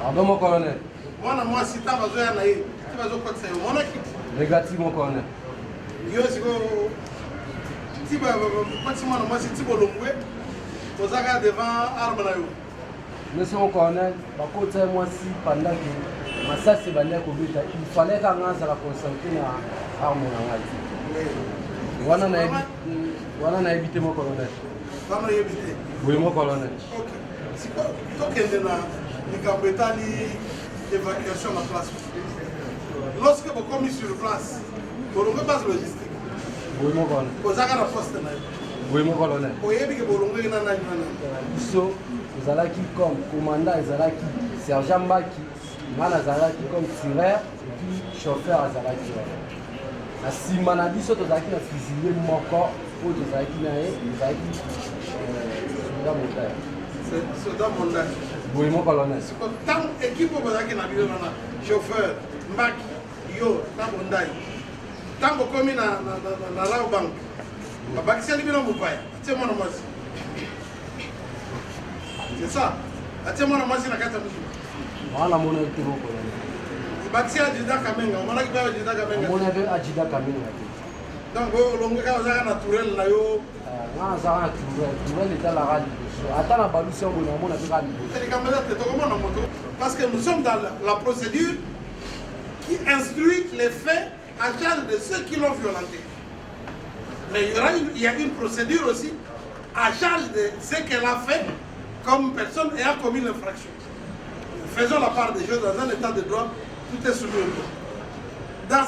Pardon, mon colonel. Moi, si tu as besoin de tu vas au côté de mon équipe. Négatif, mon colonel. Yo, si tu vas moi, si tu vas l'ouvrir, tu vas devant l'arme. Monsieur mon colonel, par contre, moi, si pendant que ça c'est banné kobeta il fallait ka nganza la concentrer na arme na ngai wana na éviter mon colonel wana éviter oui mon colonel OK siko tokende na likambo etali évacuation na place lorsque vous commis sur place bolongo base logistique oui mon colonel ozaka na poste na oui mon colonel oyebi ke bolongo ina na biso ezalaki comme commandant ezalaki sergent Mbaki ngana ezalaki comme tireur et puis chauffeur ezalaki na nsima na biso tozalaki na fusilier moko oyo tozalaki na ye ezalaki soda montagne soda montagne oui mon colonel tant équipe bazalaki na bino wana chauffeur Mbaki yo na montagne tant bokomi na lao bank babakiseli bino mopaya atie mwana mwasi c'est ça atie mwana mwasi na kati ya mosuku wana mona ete mon colonel bakisi adjudant Kamenga omonaki mpe adjudant Kamenga omona mpe adjudant Kamenga te donc olongeka ozalaka na tourelle na yo nga azalaka na tourelle ezalaka liboso ata na balusi yango namona mpe kaka liboso likambo eza te tokomona moto parce que nous sommes dans la procédure qui instruit les faits à charge de ceux qui l'ont violenté. Mais il y a une procédure aussi à charge de ce qu'elle a fait comme personne ayant commis l'infraction. Faisons la part des choses dans un état de droit, tout est soumis au droit.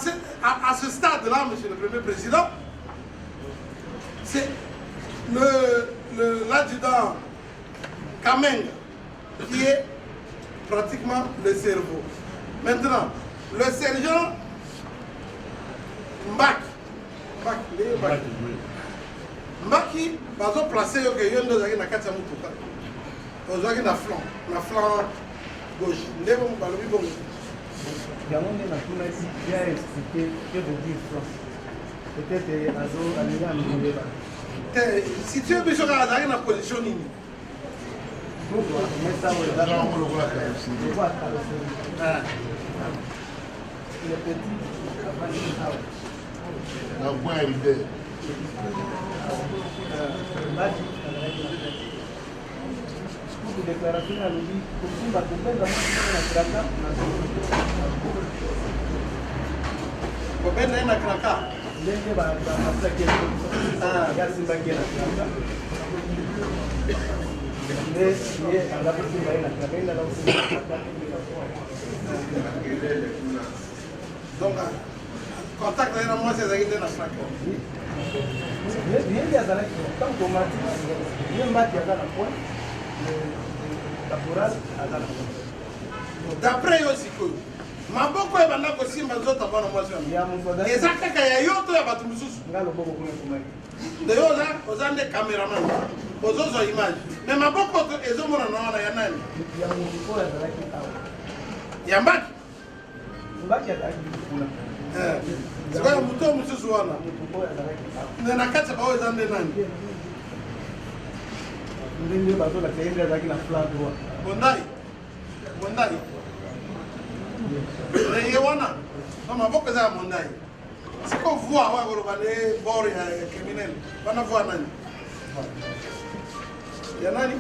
À ce stade-là, Monsieur le Premier Président, c'est l'adjudant Kamenga qui est pratiquement le cerveau. Maintenant, le sergent Mbaki bazo placé yo ke yondo zaki na kati ya mutuka ozwaki na flanc gauche ndeko balobi bongo yango nde natunaki ya expliqué que veut dire flanc peut-être azo alingi amikolela te si tu biso kaka azalaki na position nini le petit na point idée déclaration alobi kosimba kobenga na kraka kobenda ye na kraka ndenge bamasaki yasimbaki ye na kraka nde ye aza kosimba ye na kraka ye naza kosimba na kraka donc contact na mwasi ezalaki te na kraka yebi azalaki ntango tomati ye mbati aza na point caporal aza na point d'après yo sikoyo maboko ebanda kosimba nzoto bana mwasi wana eza kaka ya yo to ya bato mosusu nga loboko kuna ekomaki de yo oza nde cameraman ozozwa image mais maboko ezomonana wana ya nani ya motu oyo azalaki awa ya mbaki mbaki azalaki kuna sikoyo motu oyo mosusu wana na kati ya bao eza nde nani ndenge bazolakisa ye nde azalaki na flanc droit bondai ye wana na maboko eza ya mondai siko voi oyo koloba nde bor ya criminel wana voi nani ya nani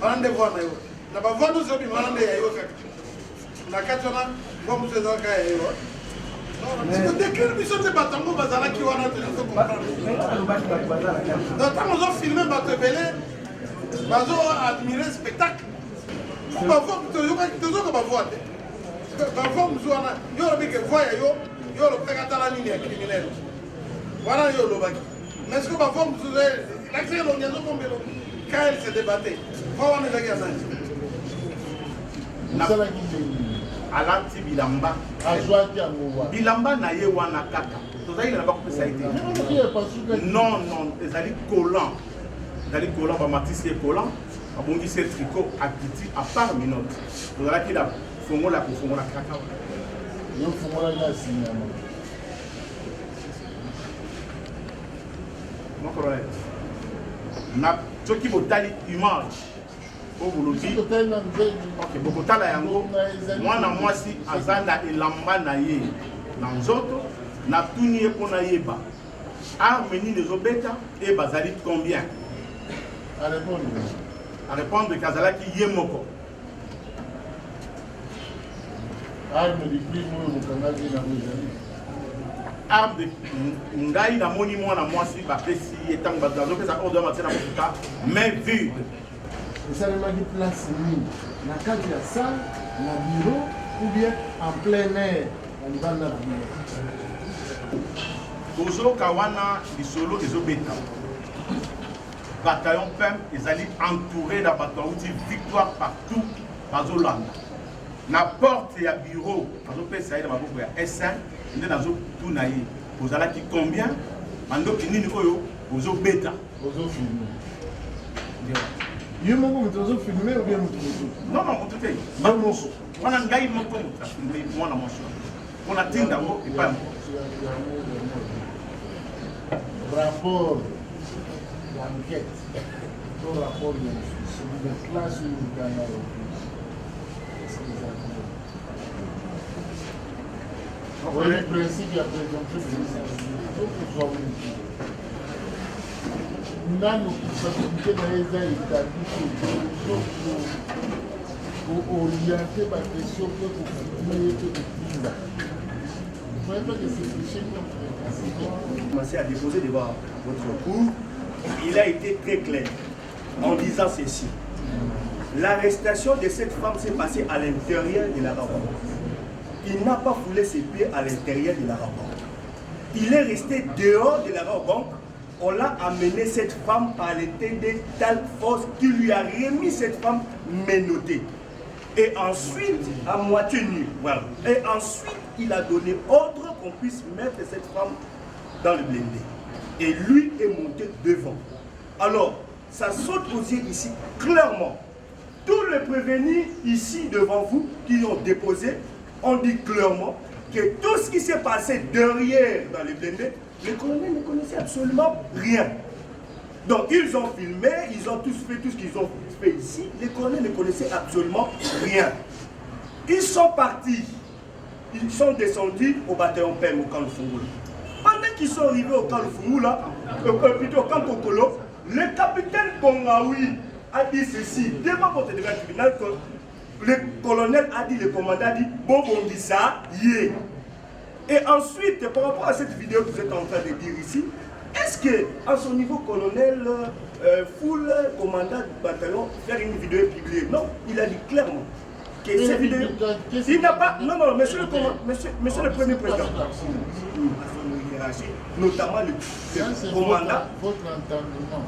wana nde voi na yo na bavoi nyonso obima wana nde ya yo kaka na kati wana voi mosusu ezalaka ya yo dekere biso nde bato yango bazalaki wana telizo comprendre donc ntango ozofilme bato ebele bazo admire spectacle tozoka bavoi te bavoi mosu wana yo olobi ke voi ya yo yo olobaka tala nini ya criminel wana yo olobaki mais siko bavoi mosusu lakisi elongi ezokombelo quand elle se débattait voi wana ezalaki ya nani osalaki ndenge alati bilamba azwaki yango wana bilamba na ye wana kaka tozali na bakopesa ye te non ezali collant bamatisi ye collant babongisi ye tricot akiti a part minote tozalaki na fongola kofongola kaka yo fungolaki na sinyama mon colonel na soki botali image po bolobi bokotala yango mwana mwasi aza na elamba na ye na nzoto natuni ye mpo nayeba arme nini ezobeta e bazali combien arépondre ke azalaki ye moko arme de crime oyo mokangaki nango ezali arme de ngai namoni mwana mwasi bapesi ye ntango bato bazopesa ordre batie na motuka main vide esalemaki place nini na kati ya salle na bureau ou bien en plein air na libanda na bureau tozoka wana lisolo ezobeta bataillon pem ezali entouré na bato auti victoire partout bazolanda na porte ya bureau bazopesa ye na maboko ya S1 nde nazotuna ye ozalaki combien bandoki nini oyo ozobeta ozofilme yo moko moto ozofilme ou bien moto mosusu non moto te moko wana ngai moko moto afilme mwana mwasi mpona tinda yango epai rapport d'enquête, le rapport de classe ou de le principe de la présomption d'innocence. Nano qui dans les établis pour orienter la question pour continuer de commencé à déposer devant votre cour, il a été très clair en disant ceci. L'arrestation de cette femme s'est passée à l'intérieur de la rencontre. Il n'a pas foulé ses pieds à l'intérieur de la rencontre. Il est resté dehors de la rencontre. On l'a amené cette femme par l'été de telle force qui lui a remis cette femme menottée. Et ensuite, à moitié nue. Voilà. Et ensuite, il a donné ordre qu'on puisse mettre cette femme dans le blindé. Et lui est monté devant. Alors, ça saute aux yeux ici, clairement. Tous les prévenus ici devant vous qui ont déposé, ont dit clairement que tout ce qui s'est passé derrière dans le blindé, les colonels ne connaissaient absolument rien. Donc ils ont filmé, ils ont tous fait tout ce qu'ils ont fait ici. Les colonels ne connaissaient absolument rien. Ils sont partis. Ils sont descendus au bataillon PEM au camp de Fungula. Pendant qu'ils sont arrivés au camp de Fungula, plutôt au camp Kokolo, le capitaine Bongaoui a dit ceci devant votre tribunal que le colonel a dit, le commandant a dit Bobongisa yé. Et ensuite, par rapport à cette vidéo que vous êtes en train de dire ici, est-ce que, à son niveau colonel, full commandant du bataillon, faire une vidéo et publier? Non, il a dit clairement que cette vidéo. Il n'a pas. Non, non, monsieur le Premier Président. Notamment le commandant. Votre entendement.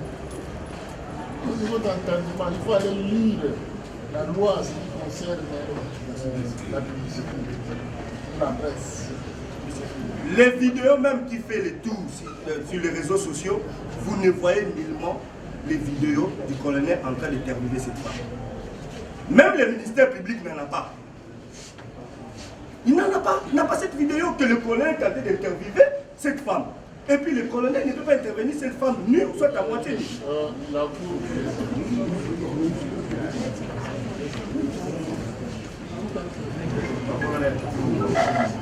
Au niveau d'entendement, il faut aller lire la loi en ce qui concerne la publicité, la presse. Les vidéos même qui fait le tour sur les réseaux sociaux, vous ne voyez nullement les vidéos du colonel en train d'interviewer cette femme. Même le ministère public n'en a pas. Il n'en a pas. Il n'a pas cette vidéo que le colonel est en train d'interviewer cette femme. Et puis le colonel ne peut pas intervenir cette femme nue ou soit à moitié nue. La cour.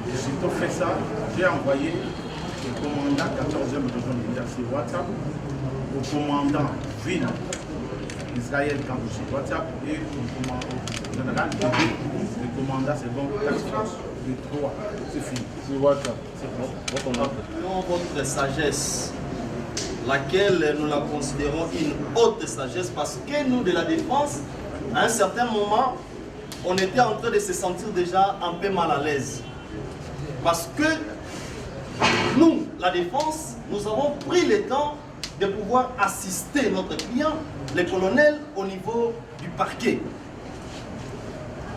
J'ai fait ça, j'ai envoyé au commandant 14e région militaire sur WhatsApp, au commandant ville Israël Kango sur WhatsApp et au général le commandant c'est bon tax force de 3. C'est fini. C'est WhatsApp. C'est bon. Selon votre sagesse, laquelle nous la considérons une haute sagesse, parce que nous de la défense, à un certain moment, on était en train de se sentir déjà un peu mal à l'aise. Parce que nous, la défense, nous avons pris le temps de pouvoir assister notre client, le colonel, au niveau du parquet.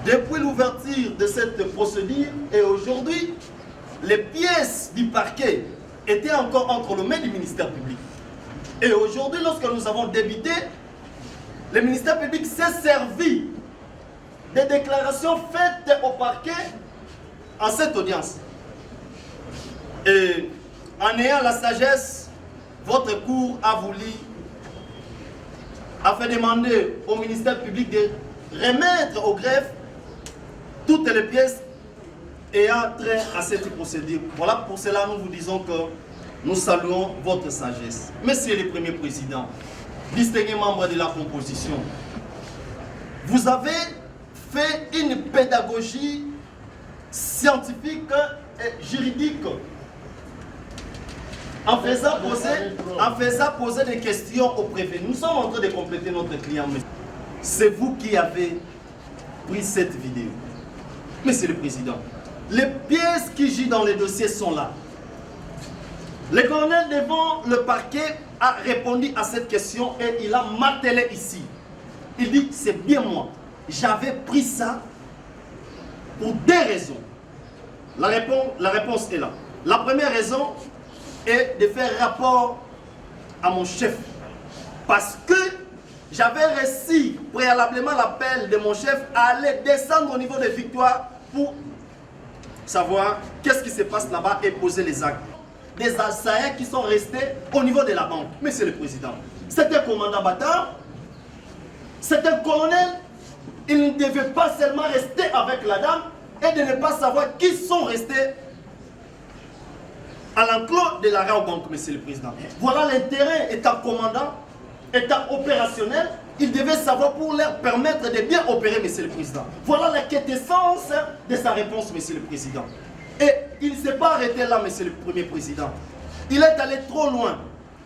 Depuis l'ouverture de cette procédure et aujourd'hui, les pièces du parquet étaient encore entre les mains du ministère public. Et aujourd'hui, lorsque nous avons débuté, le ministère public s'est servi des déclarations faites au parquet en cette audience. Et en ayant la sagesse, votre cour a voulu, a fait demander au ministère public de remettre au greffe toutes les pièces ayant trait à cette procédure. Voilà, pour cela nous vous disons que nous saluons votre sagesse. Monsieur le Premier Président, distingué membre de la composition, vous avez fait une pédagogie scientifique et juridique en faisant poser des questions au préfet. Nous sommes en train de compléter notre client. C'est vous qui avez pris cette vidéo. Monsieur le Président, les pièces qui jouent dans les dossiers sont là. Le colonel devant le parquet a répondu à cette question et il a martelé ici. Il dit, c'est bien moi. J'avais pris ça pour deux raisons. La réponse est là. La première raison est de faire rapport à mon chef. Parce que j'avais reçu préalablement l'appel de mon chef à aller descendre au niveau de Victoire pour savoir qu'est-ce qui se passe là-bas et poser les actes. Des assaillants qui sont restés au niveau de la banque. Monsieur le Président, c'est un commandant bâtard, c'est un colonel. Il ne devait pas seulement rester avec la dame et de ne pas savoir qui sont restés à l'enclos de la Raobank, Monsieur le Président. Voilà l'intérêt, étant commandant, étant opérationnel, il devait savoir pour leur permettre de bien opérer, Monsieur le Président. Voilà la quintessence de sa réponse, Monsieur le Président. Et il ne s'est pas arrêté là, Monsieur le Premier Président. Il est allé trop loin.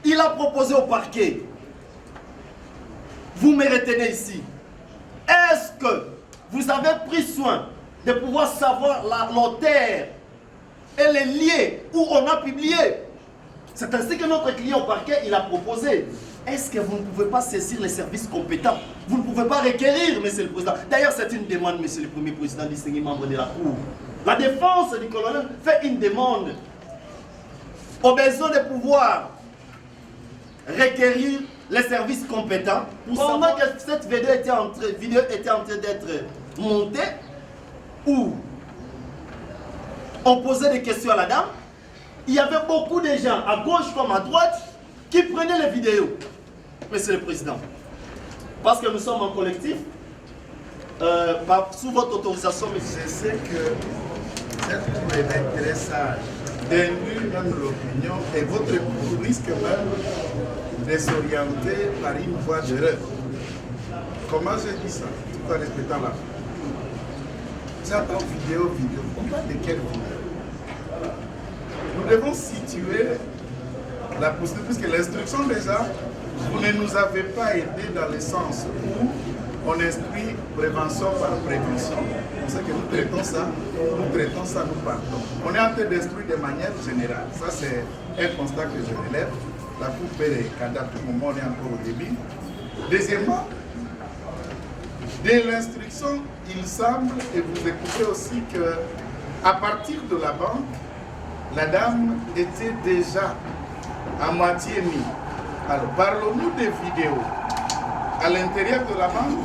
Il a proposé au parquet. Vous me retenez ici. Est-ce que vous avez pris soin de pouvoir savoir l'auteur et les liens où on a publié? C'est ainsi que notre client au parquet, il a proposé. Est-ce que vous ne pouvez pas saisir les services compétents? Vous ne pouvez pas requérir, Monsieur le Président. D'ailleurs, c'est une demande, Monsieur le Premier Président, distingué membre de la Cour. La défense du colonel fait une demande au besoin de pouvoir requérir les services compétents. Pendant que cette vidéo était en train d'être montée, où on posait des questions à la dame, il y avait beaucoup de gens, à gauche comme à droite, qui prenaient les vidéos, Monsieur le Président. Parce que nous sommes en collectif, sous votre autorisation, monsieur. Je sais que cette cour est d'intérêt sage, d'induire même l'opinion, et votre cour risque même de s'orienter par une voie d'erreur. Comment je dis ça? Tout en respectant la cour. J'entends vidéo. On parle de quelle vidéo? Nous devons situer la procédure, puisque l'instruction déjà, vous ne nous avez pas aidé dans le sens où on instruit prévention par prévention. On sait que nous traitons ça, nous partons. On est en train d'instruire de manière générale. Ça, c'est un constat que je relève. La Cour peut regarder à tout moment, on est encore au début. Deuxièmement, de l'instruction, il semble, et vous écoutez aussi, que à partir de la banque, la dame était déjà à moitié mise. Alors, parlons-nous des vidéos à l'intérieur de la banque.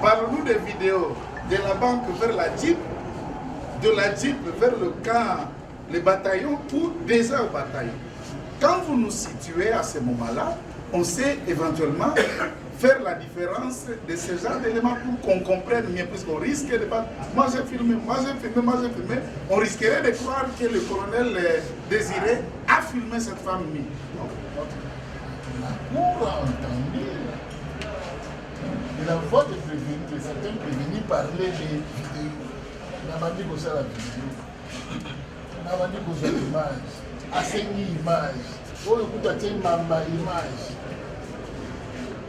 Parlons-nous des vidéos de la banque vers la Jeep, de la Jeep vers le camp, le bataillon ou déjà au bataillon. Quand vous nous situez à ce moment-là, on sait éventuellement faire la différence de ce genre d'éléments pour qu'on comprenne mieux, puisqu'on risque de pas. Moi j'ai filmé, on risquerait de croire que le colonel Désiré a filmé cette femme nue. La Cour a entendu la voix de certains prévenus parler de vidéos. On a dit que c'est la vidéo. On a dit que c'est l'image. Assigner l'image. Oh, écoute, tu as une image.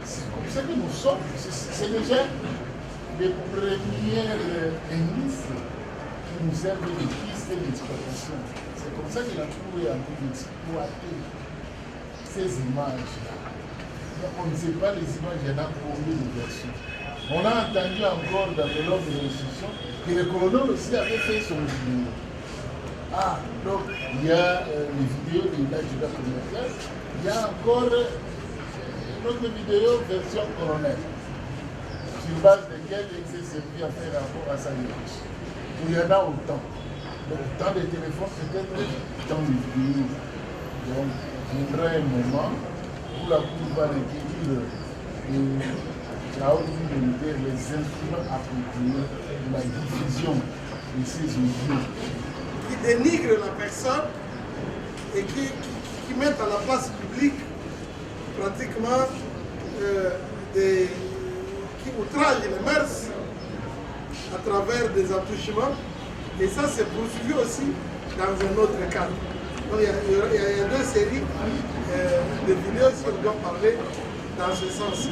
C'est comme ça que nous sommes. C'est déjà les premiers indices qui nous servent de piste d'exploitation. C'est comme ça que la Cour est en train d'exploiter ces images-là. On ne sait pas les images, il y en a combien de versions. On a entendu encore dans le log de l'instruction que le colonel aussi avait fait son vidéo. Ah, donc il y a les vidéos de l'âge de la communautaire, il y a encore une autre vidéo version colonel, sur base de laquelle il s'est servi à faire rapport à sa hiérarchie. Il y en a autant. Donc, tant de téléphones, peut-être, tant de vidéos. Donc, il viendra un moment où la Cour va requérir la haute militaire les instruments appropriés de la diffusion de ces audios. Qui dénigrent la personne et qui mettent à la place publique pratiquement qui outragent les mœurs à travers des attouchements. Et ça, c'est poursuivi aussi dans un autre cadre. Donc, il y a deux séries de vidéos si on doit parler dans ce sens.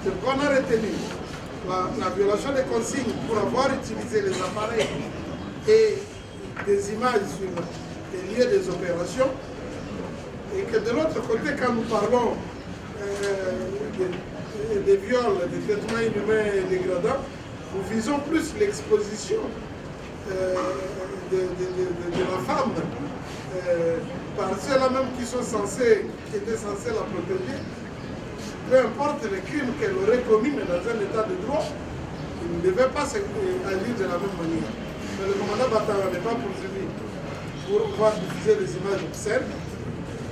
Ce qu'on a retenu, la violation des consignes pour avoir utilisé les appareils et des images sur les lieux des opérations, et que de l'autre côté, quand nous parlons des viols, des traitements inhumains et dégradants, nous visons plus l'exposition de la femme par ceux-là même qui étaient censés la protéger. Peu importe les crimes qu'elle aurait commis, mais dans un état de droit, il ne devait pas agir de la même manière. Mais le commandant Bataillon n'est pas poursuivi pour pouvoir diffuser des images obscènes.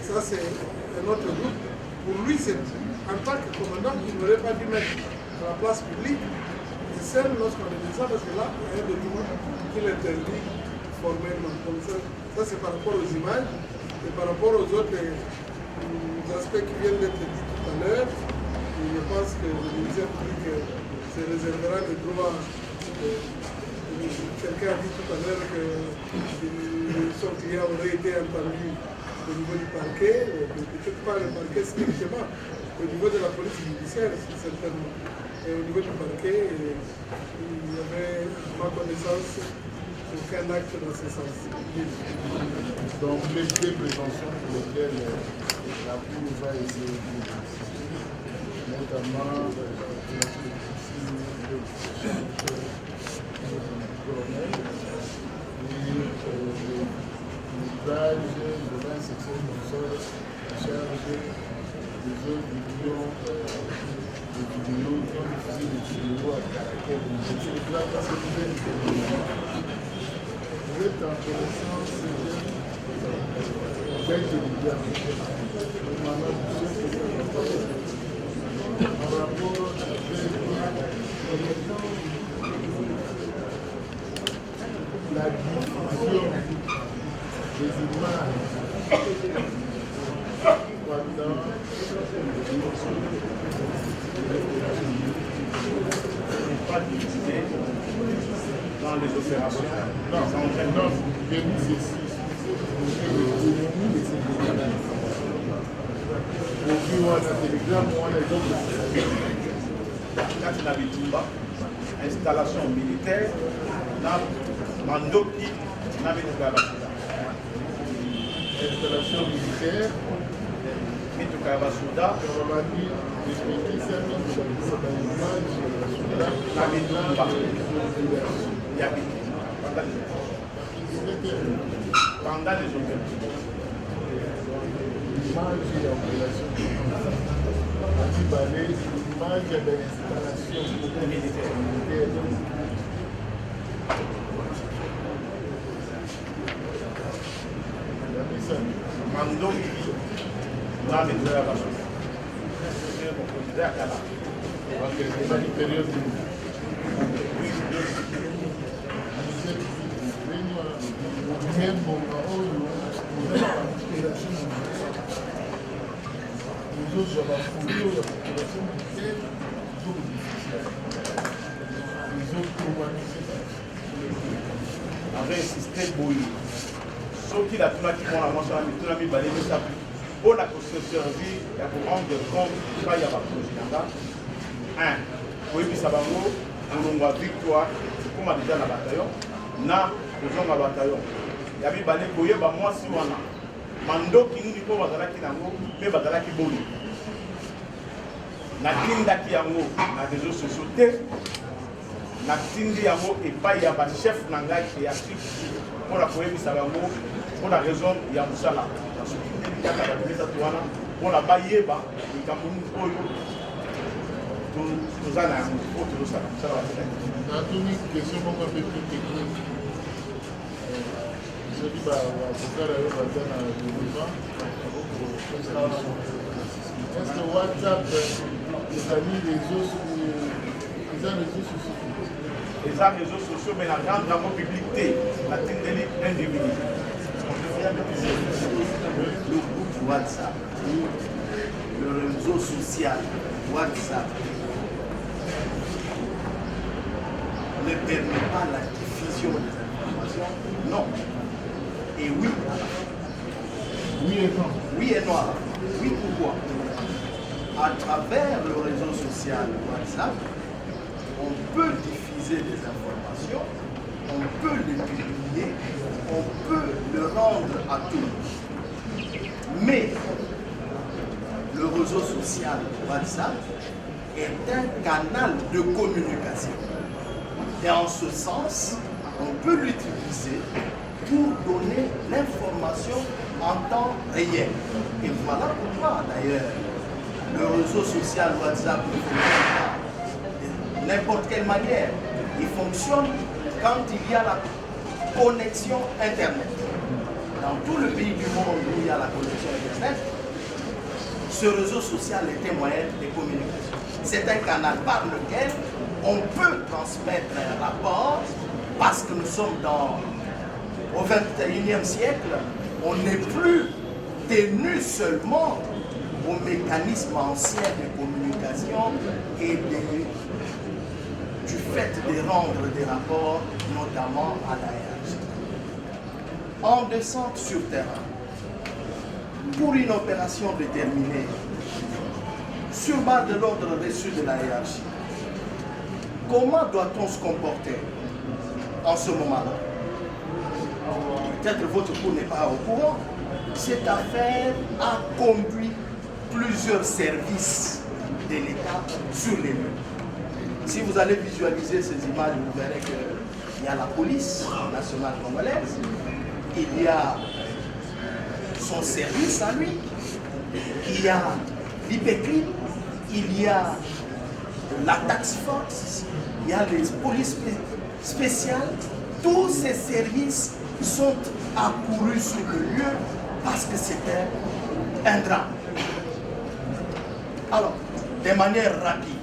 Ça, c'est un autre groupe. Pour lui, en tant que commandant, il n'aurait pas dû mettre dans la place publique des scènes lorsqu'on dit ça, parce que là, il y a un document qui l'interdit formellement. Comme ça, c'est par rapport aux images et par rapport aux autres aspects qui viennent d'être dits tout à l'heure. Je pense que le ministère public se réservera le droit. Quelqu'un a dit tout à l'heure que son client aurait été entendu au niveau du parquet, peut-être pas le parquet strictement, au niveau de la police judiciaire, certainement. Et au niveau du parquet, il y avait, à ma connaissance, aucun acte dans ce sens. Donc les préventions pour lesquelles la Cour va essayer de notamment l'usage de l'insection du sol charge des autres vidéos qui ont diffusé des vidéos à caractère de là parce que vous êtes en connaissance avec les en rapport avec la diffusion des images pendant pas diffusé dans les opérations. Non, j'ai mis ceci. Quand Bitumba, installation militaire, Mandoki, installation militaire, Mitukabasuda, pendant les opérations. L'image de l'installation militaire. Mandoki, là, les opérations. C'est une période avait insisté pour ce qu'il a tout qui vont la manche à la tout la mis ça pour la servir et pour rendre compte qu'il y a un projet. Oui, ça va nous avons victoire, comme déjà dans le bataillon, na besoin de bataillon. Il y a des balais moi si on a. Mando qui nous dit qu'on va dans la kinango, mais va dans la kiboli. Na kinda ki yango na réseaux sociaux te. Na tindi yango et pas y a pas chef nanga qui a pris pour la poémie ça va pour la raison il y a musala. Parce que il y a la mise à toi là pour la bayeba il kamuni oyo tout ça là tout ça ça va faire. Dans une question un peu plus technique. Je dis bah pour faire le bazar est-ce que WhatsApp les amis les réseaux sociaux les réseaux sociaux mais la grande publicité la tendance individuelle. Le groupe WhatsApp, le réseau social WhatsApp, ne permet pas la diffusion des informations? Non. Et oui à la fois. Oui et non. Oui et non à la fois. Oui, pourquoi? À travers le réseau social WhatsApp, on peut diffuser des informations, on peut les publier, on peut le rendre à tous. Mais le réseau social WhatsApp est un canal de communication. Et en ce sens, on peut l'utiliser pour donner l'information en temps réel. Et voilà pourquoi d'ailleurs le réseau social WhatsApp ne fonctionne pas de n'importe quelle manière. Il fonctionne quand il y a la connexion Internet. Dans tout le pays du monde où il y a la connexion Internet, ce réseau social est un moyen de communication. C'est un canal par lequel on peut transmettre un rapport parce que nous sommes au XXIe siècle. On n'est plus tenu seulement au mécanisme ancien de communication et du fait de rendre des rapports, notamment à la hiérarchie. En descente sur terrain, pour une opération déterminée, sur base de l'ordre reçu de la hiérarchie, comment doit-on se comporter en ce moment-là? Peut-être votre cours n'est pas au courant. Cette affaire a conduit plusieurs services de l'État sur les lieux. Si vous allez visualiser ces images, vous verrez qu'il y a la police nationale congolaise, il y a son service à lui, il y a l'IPECRIM, il y a la task force, il y a les polices spéciales. Tous ces services sont accourus sur le lieu parce que c'était un drame. Alors, de manière rapide.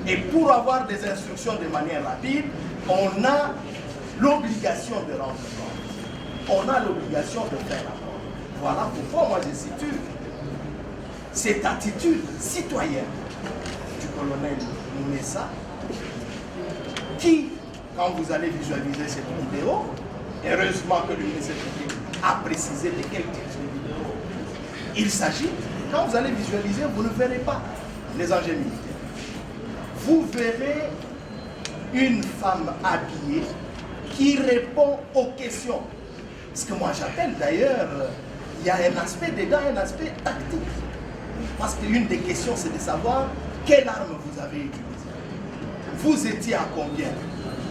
Et pour avoir des instructions de manière rapide, on a l'obligation de rendre compte. On a l'obligation de faire rapport. Voilà pourquoi moi je situe cette attitude citoyenne du colonel Mounessa qui, quand vous allez visualiser cette vidéo, heureusement que le ministère public a précisé de quel type de vidéo il s'agit. Quand vous allez visualiser, vous ne verrez pas les enjeux militaires. Vous verrez une femme habillée qui répond aux questions. Ce que moi j'appelle d'ailleurs, il y a un aspect dedans, un aspect tactique. Parce qu'une des questions, c'est de savoir quelle arme vous avez utilisée. Vous étiez à combien?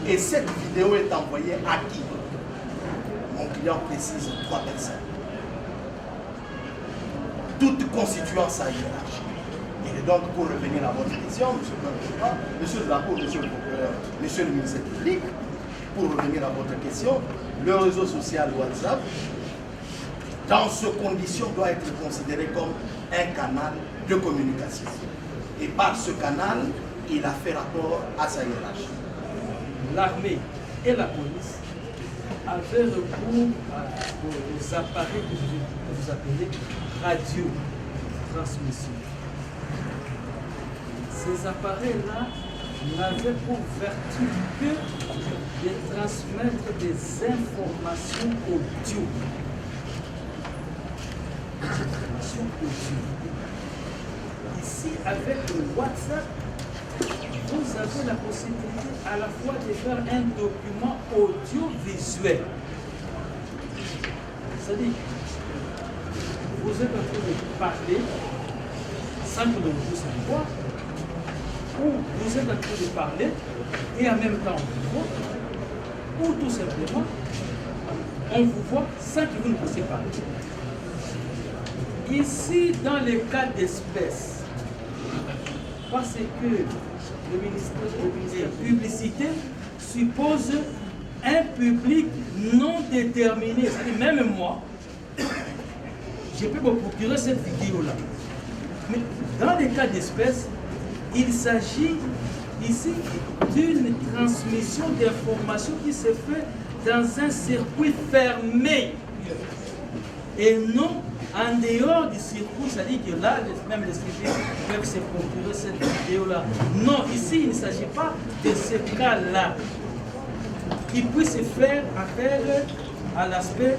Et cette vidéo est envoyée à qui? Mon client précise 3 personnes. Toutes constituant sa hiérarchie. Et donc, pour revenir à votre question, monsieur le président, monsieur de la Cour, monsieur le procureur, monsieur le ministre public, pour revenir à votre question, le réseau social WhatsApp, dans ces conditions, doit être considéré comme un canal de communication. Et par ce canal, il a fait rapport à sa hiérarchie. L'armée et la police avaient recours aux appareils que vous appelez radio-transmission. Ces appareils-là n'avaient pour vertu que de transmettre des informations audio. Ici, avec le WhatsApp, vous avez la possibilité à la fois de faire un document audiovisuel. C'est-à-dire, vous êtes en train de parler sans que l'on vous savoir, ou vous êtes en train de parler et en même temps on vous voit, ou tout simplement on vous voit sans que vous ne puissiez parler. Ici, dans les cas d'espèce, parce que le ministère de la Publicité suppose un public non déterminé, c'est-à-dire même moi, je peux me procurer cette vidéo-là. Mais dans les cas d'espèce, il s'agit ici d'une transmission d'informations qui se fait dans un circuit fermé et non en dehors du circuit, c'est-à-dire que là, même les civils peuvent se procurer cette vidéo-là. Non, ici, il ne s'agit pas de ce cas-là qui puisse faire appel à l'aspect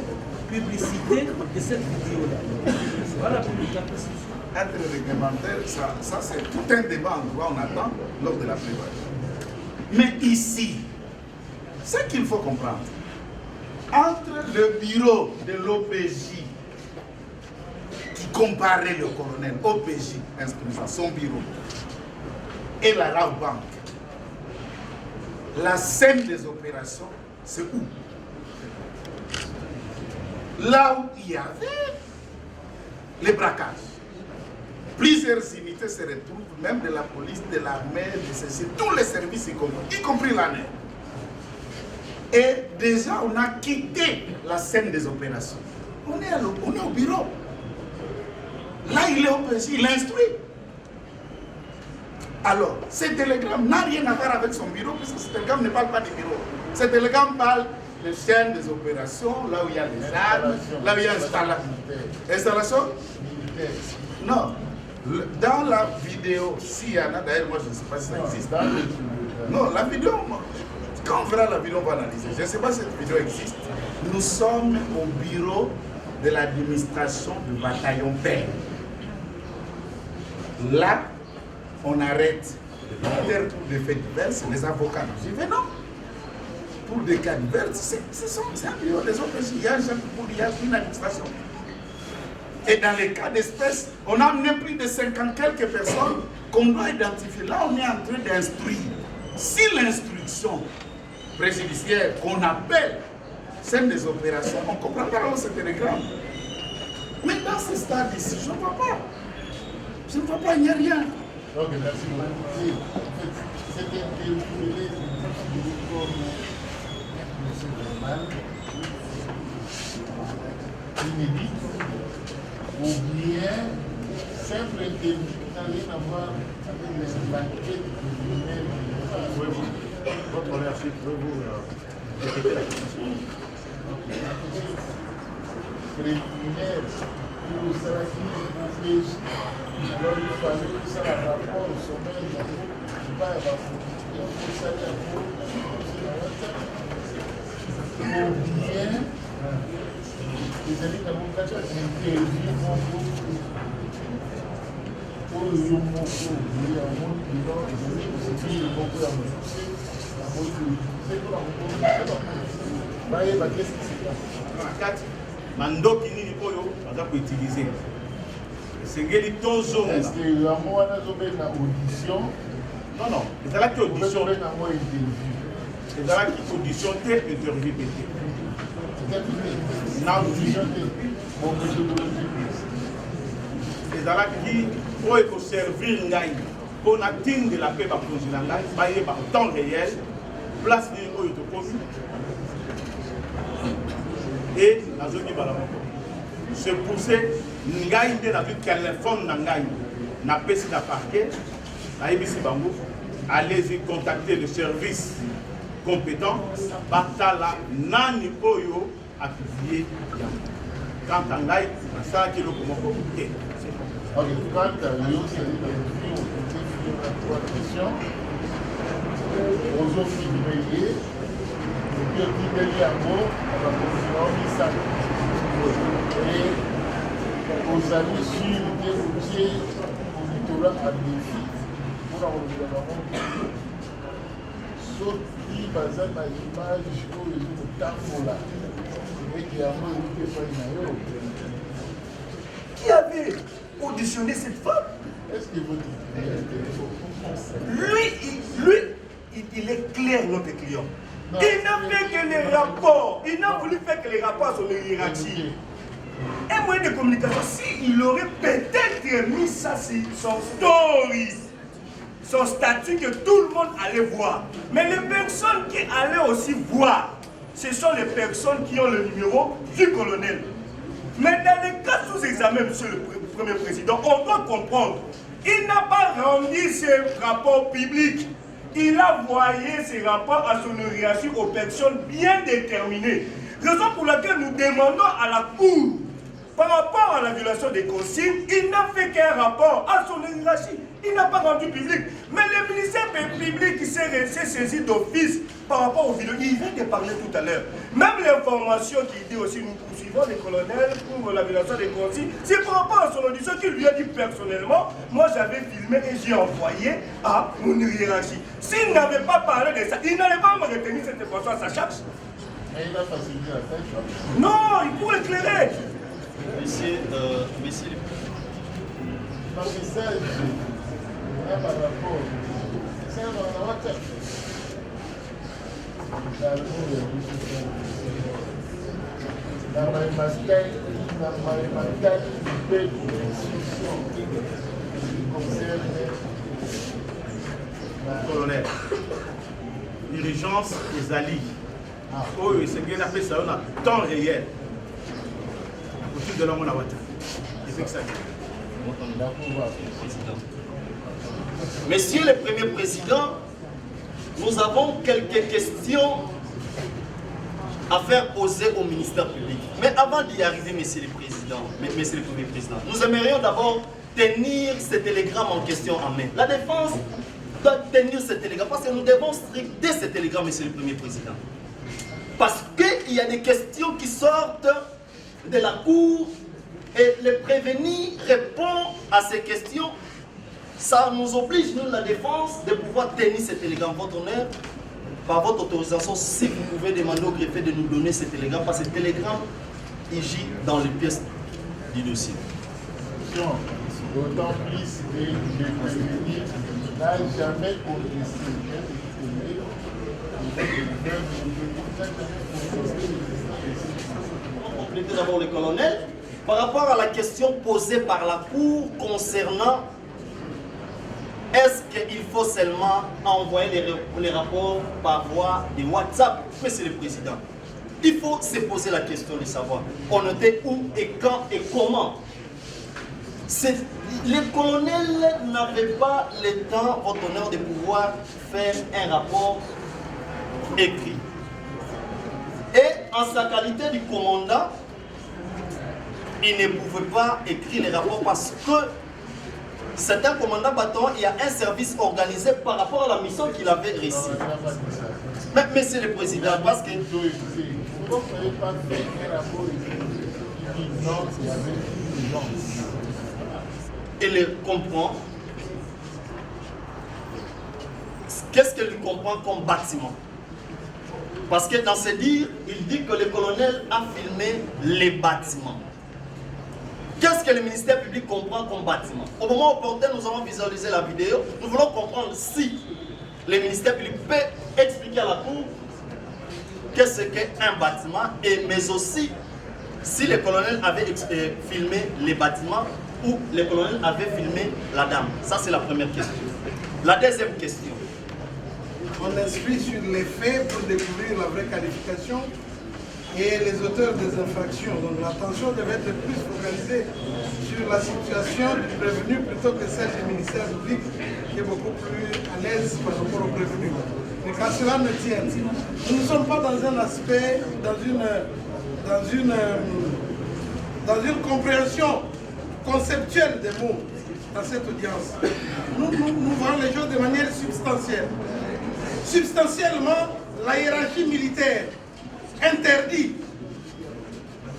publicité de cette vidéo-là. Voilà pour le cas précis. Être réglementaire, ça c'est tout un débat en droit, on attend lors de la plaidoirie. Mais ici, ce qu'il faut comprendre, entre le bureau de l'OPJ qui comparait le colonel OPJ inscrit à son bureau et la Raw Bank, la scène des opérations, c'est où? Là où il y avait les braquages. Plusieurs unités se retrouvent, même de la police, de l'armée, de ceci, tous les services y compris l'armée. Et déjà, on a quitté la scène des opérations. On est au bureau. Là, il est au PJ, il instruit. Alors, ce télégramme n'a rien à voir avec son bureau, parce que ce télégramme ne parle pas du bureau. Ce télégramme parle de chaîne des opérations, là où il y a les armes, là où il y a l'installation. Non. Dans la vidéo, s'il y en a, d'ailleurs, moi je ne sais pas si ça existe. Non, la vidéo, quand on verra la vidéo, on va analyser. Je ne sais pas si cette vidéo existe. Nous sommes au bureau de l'administration du bataillon père. Là, on arrête les militaires pour des faits divers, les avocats nous disent, mais non, pour des cas divers, c'est un bureau des autres, il y a une administration. Et dans les cas d'espèce, on a amené plus de 50 quelques personnes qu'on doit identifier. Là, on est en train d'instruire. Si l'instruction préjudiciaire qu'on appelle scène des opérations, on ne comprend pas ce télégramme. Mais dans ce stade ici, je ne vois pas. Je ne vois pas, il n'y a rien. Ok, merci beaucoup. C'était interpellé comme inédit ou bien simple interview qui n'a rien à voir avec l'enquête criminelle. Votre honneur, si pouvez-vous répéter la question? Préliminaire pour Saraki et alors il fallait que ça ait rapport au sommet de la route, je ne sais pas, il faut salir à pour bien les amis dans mon cas interview pour le Yomoko, il y a un monde qui va, les amis aussi, le Yomoko à me pousser, la mode c'est pour la mode, qu'est-ce qui se passe? Mandoki nini oyo baza koutiliser esengeli tozonga. Est-ce que yango wana ezobenda audition? Non, ezalaki audition yango interview. ezalaki audition te interview te na audition te ezalaki oyo ekoservir ngai mpo na tindela mpe bakonzi na ngai bayeba temps réel place nini oyo tokomi. Et nazoki bala moko se pousser ngai nde na téléphone na ngai na pesi na parquet nayebisi bango allez-y contacter le service compétent batala nani oyo appuyer yango quant à ngai nasalaki eloko moko te. Ok, quant à yo c'est trois questions ozofilme ye okiteli yango na bakontinent misatu e ozali sur te otie monitola a défi mpona kolobela bango soki baza na image oyo ezokotambola eke yango euti epai na yo. Qui avait auditionné cette femme? Est-ce que votre il est clair, notre client. Il n'a fait que les rapports. Il n'a voulu faire que les rapports sur les hiérarchies. Un moyen de communication, s'il aurait peut-être mis ça sur son story, son statut que tout le monde allait voir. Mais les personnes qui allaient aussi voir, ce sont les personnes qui ont le numéro du colonel. Mais dans les cas sous examen, monsieur le Premier Président, on doit comprendre, il n'a pas rendu ses rapports publics. Il a envoyé ses rapports à son hiérarchie aux personnes bien déterminées. Raison pour laquelle nous demandons à la Cour par rapport à la violation des consignes, il n'a fait qu'un rapport à son hiérarchie. Il n'a pas rendu public. Mais le ministère public qui s'est saisi d'office par rapport aux vidéos, il vient de parler tout à l'heure. Même l'information qui dit aussi, nous poursuivons les colonels pour la violation des consignes, c'est par rapport à son audition qu'il lui a dit personnellement, moi j'avais filmé et j'ai envoyé à mon hiérarchie. S'il n'avait pas parlé de ça, il n'allait pas me retenir cette information à sa charge. Mais il a facilité la tâche. Non, il pourrait éclairer. Monsieur, Par message, par rapport, c'est un WhatsApp. Colonel, l'urgence des alliés. Oui, c'est bien appelé ça, on a temps réel. Autour de l'homme, on a WhatsApp. C'est ça. Monsieur le Premier Président, nous avons quelques questions à faire poser au ministère public. Mais avant d'y arriver, Monsieur le Premier Président, nous aimerions d'abord tenir ce télégramme en question en main. La défense doit tenir ce télégramme parce que nous devons stricter ce télégramme, Monsieur le Premier Président. Parce qu'il y a des questions qui sortent de la Cour et le prévenu répond à ces questions. Ça nous oblige, nous, la défense, de pouvoir tenir ce télégramme. Votre honneur, par votre autorisation, si vous pouvez demander au greffier de nous donner ce télégramme, parce que ce télégramme, il gît dans les pièces du dossier. D'autant plus que le prévenu n'a jamais contesté. On va compléter d'abord le colonel. Par rapport à la question posée par la Cour concernant est-ce qu'il faut seulement envoyer les rapports par voie de WhatsApp, Monsieur le Président, il faut se poser la question de savoir on était où et quand et comment. Les colonels n'avaient pas le temps, votre honneur, de pouvoir faire un rapport écrit. Et en sa qualité de commandant, il ne pouvait pas écrire les rapports parce que c'est un commandant bataillon, il y a un service organisé par rapport à la mission qu'il avait reçue. Mais Monsieur le Président, parce que... Il le comprend. Qu'est-ce qu'il comprend comme bâtiment? Parce que dans ses dires, il dit que le colonel a filmé les bâtiments. Qu'est-ce que le ministère public comprend comme bâtiment? Au moment opportun, nous allons visualiser la vidéo. Nous voulons comprendre si le ministère public peut expliquer à la Cour qu'est-ce qu'un bâtiment, mais aussi si le colonel avait filmé les bâtiments ou le colonel avait filmé la dame. Ça, c'est la première question. La deuxième question. On inscrit sur les faits pour découvrir la vraie qualification et les auteurs des infractions. Donc l'attention devait être plus focalisée sur la situation du prévenu plutôt que celle du ministère public qui est beaucoup plus à l'aise par rapport au prévenu. Mais quand cela ne tienne, nous ne sommes pas dans un aspect, dans une compréhension conceptuelle des mots dans cette audience. Nous voyons les choses de manière substantielle. Substantiellement, la hiérarchie militaire interdit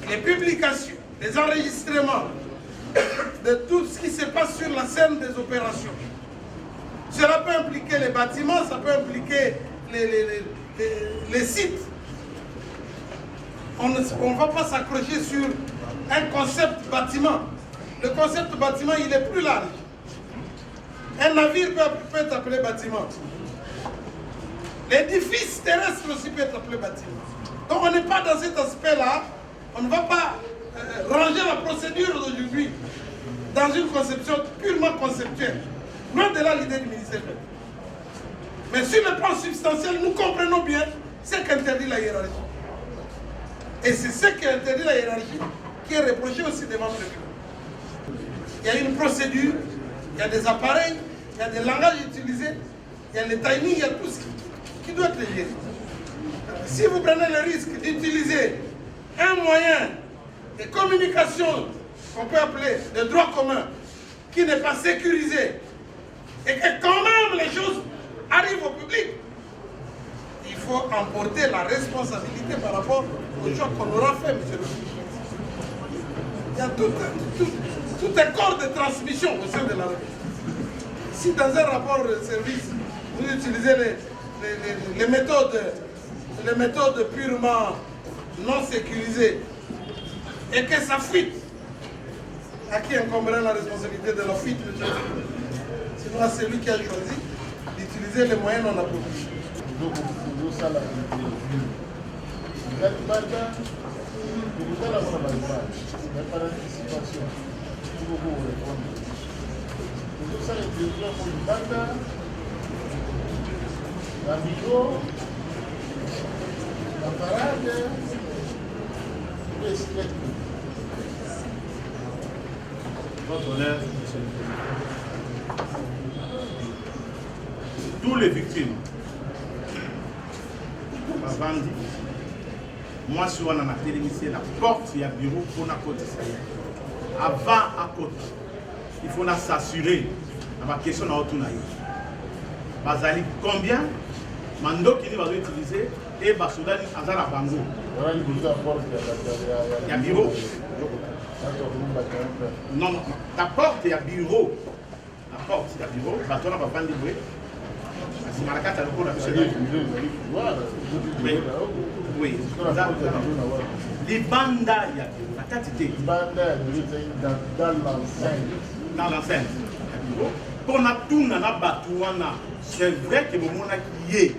les publications, les enregistrements de tout ce qui se passe sur la scène des opérations. Cela peut impliquer les bâtiments, ça peut impliquer les sites. On ne va pas s'accrocher sur un concept bâtiment. Le concept bâtiment, il est plus large. Un navire peut être appelé bâtiment. L'édifice terrestre aussi peut être appelé bâtiment. Donc on n'est pas dans cet aspect-là. On ne va pas ranger la procédure d'aujourd'hui dans une conception purement conceptuelle. Loin de là l'idée du ministère. Mais sur le plan substantiel, nous comprenons bien ce qu'interdit la hiérarchie. Et c'est ce qui interdit la hiérarchie qui est reproché aussi devant le public. Il y a une procédure, il y a des appareils, il y a des langages utilisés, il y a les timings, il y a tout ce qui doit être géré. Si vous prenez le risque d'utiliser un moyen et communication qu'on peut appeler de droit commun, qui n'est pas sécurisé, et que quand même les choses arrivent au public, il faut emporter la responsabilité par rapport au choix qu'on aura fait, monsieur le ministre. Il y a tout un corps de transmission au sein de la République. Si dans un rapport de service, vous utilisez les méthodes purement non sécurisées et que ça fuite, à qui incomberait la responsabilité de la fuite, monsieur? Sinon à celui qui a choisi d'utiliser les moyens non appropriés. Votre honneur, monsieur le président. Tous les victimes, Bavandi, moi je suis à la télévision, la porte, il y a bureau pour la côte. Avant à côté, il faut s'assurer de la question de l'autonomie. Bazali, combien Mando qui va utiliser et Basoudani Azara Bango. Il y a bureau. Non, non, la porte, il y a bureau. La porte, il y a bureau. Batona va vendre du bruit. Si Maracata a le coup, oui. Les bandas, il y a la quantité. Dans l'enceinte. Pour la tourne, c'est vrai que le monde qui est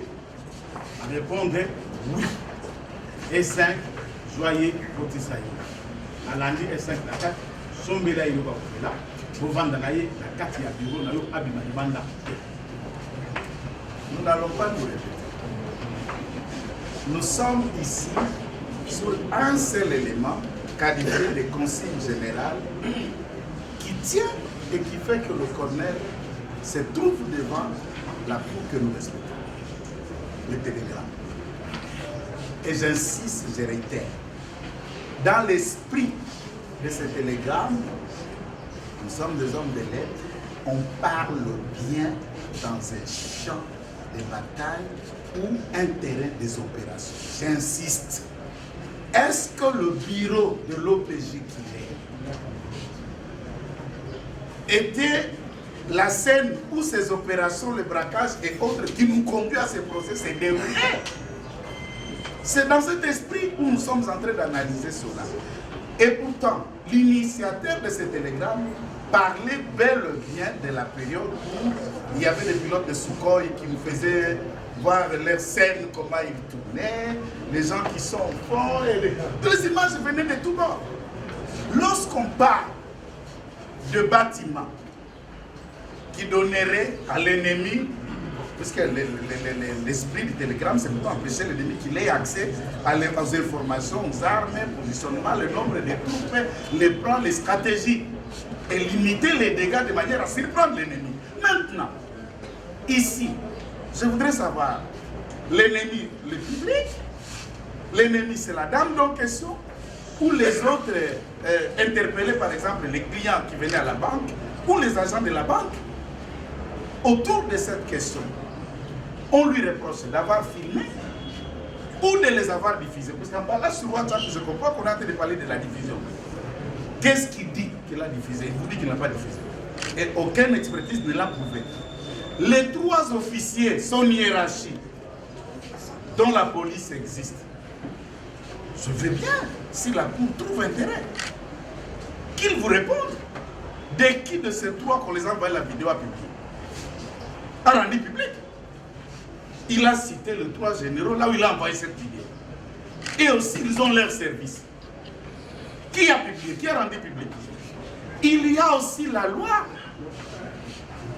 à répondre oui. Et 5, joyeux, potissaï. À lundi et 5, la 4, sombela il va là. Pour vendre la 4, il y a bureau, il y a banda. Nous n'allons pas nous répéter. Nous sommes ici sur un seul élément qualifié de consigne générale qui tient et qui fait que le colonel se trouve devant la cour que nous respectons, le télégramme. Et j'insiste, je réitère, dans l'esprit de ce télégramme, nous sommes des hommes de lettres, on parle bien dans un champ de bataille ou un terrain des opérations. J'insiste. Est-ce que le bureau de l'OPJ était la scène où ces opérations, le braquage et autres qui nous conduisent à ces procès se déroulaient? C'est dans cet esprit où nous sommes en train d'analyser cela. Et pourtant, l'initiateur de ce télégramme parlait bel et bien de la période où il y avait des pilotes de Sukhoi qui nous faisaient voir leurs scènes, comment ils tournaient, les gens qui sont au fond, les images venaient de tout bord. Lorsqu'on parle de bâtiments qui donneraient à l'ennemi, puisque l'esprit du télégramme, c'est pour empêcher l'ennemi qu'il ait accès aux informations, aux armes, au positionnement, le nombre de troupes, les plans, les stratégies, et limiter les dégâts de manière à surprendre l'ennemi. Maintenant, ici, je voudrais savoir, l'ennemi, le public, l'ennemi c'est la dame en question, ou les autres interpellés, par exemple, les clients qui venaient à la banque, ou les agents de la banque. Autour de cette question, on lui reproche d'avoir filmé ou de les avoir diffusés. Parce qu'en bas là sur WhatsApp, je comprends qu'on est en train de parler de la diffusion. Qu'est-ce qu'il dit qu'il a diffusé? Il vous dit qu'il n'a pas diffusé. Et aucune expertise ne l'a prouvé. Les 3 officiers, son hiérarchie, dont la police existe, je veux bien, si la Cour trouve intérêt, qu'ils vous répondent. De qui de ces 3 qu'on les envoie la vidéo à publier? A rendu public. Il a cité les 3 généraux là où il a envoyé cette vidéo. Et aussi, ils ont leur service. Qui a publié? Qui a rendu public? Il y a aussi la loi,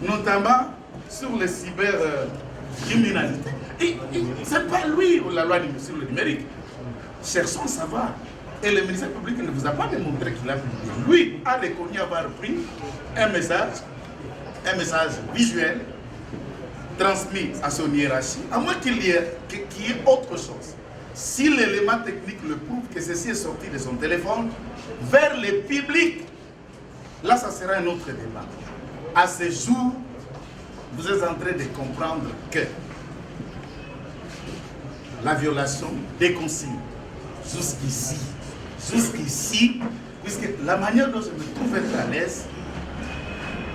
notamment sur les cybercriminalités. Ce n'est pas lui la loi sur le numérique. Cherchons à savoir. Et le ministère public ne vous a pas démontré qu'il a publié. Lui a reconnu avoir pris un message visuel transmis à son hiérarchie, à moins qu'il y ait autre chose. si l'élément technique le prouve que ceci est sorti de son téléphone, vers le public, là, ça sera un autre débat. À ce jour, vous êtes en train de comprendre que la violation des consignes, jusqu'ici, puisque la manière dont je me trouve être à l'aise,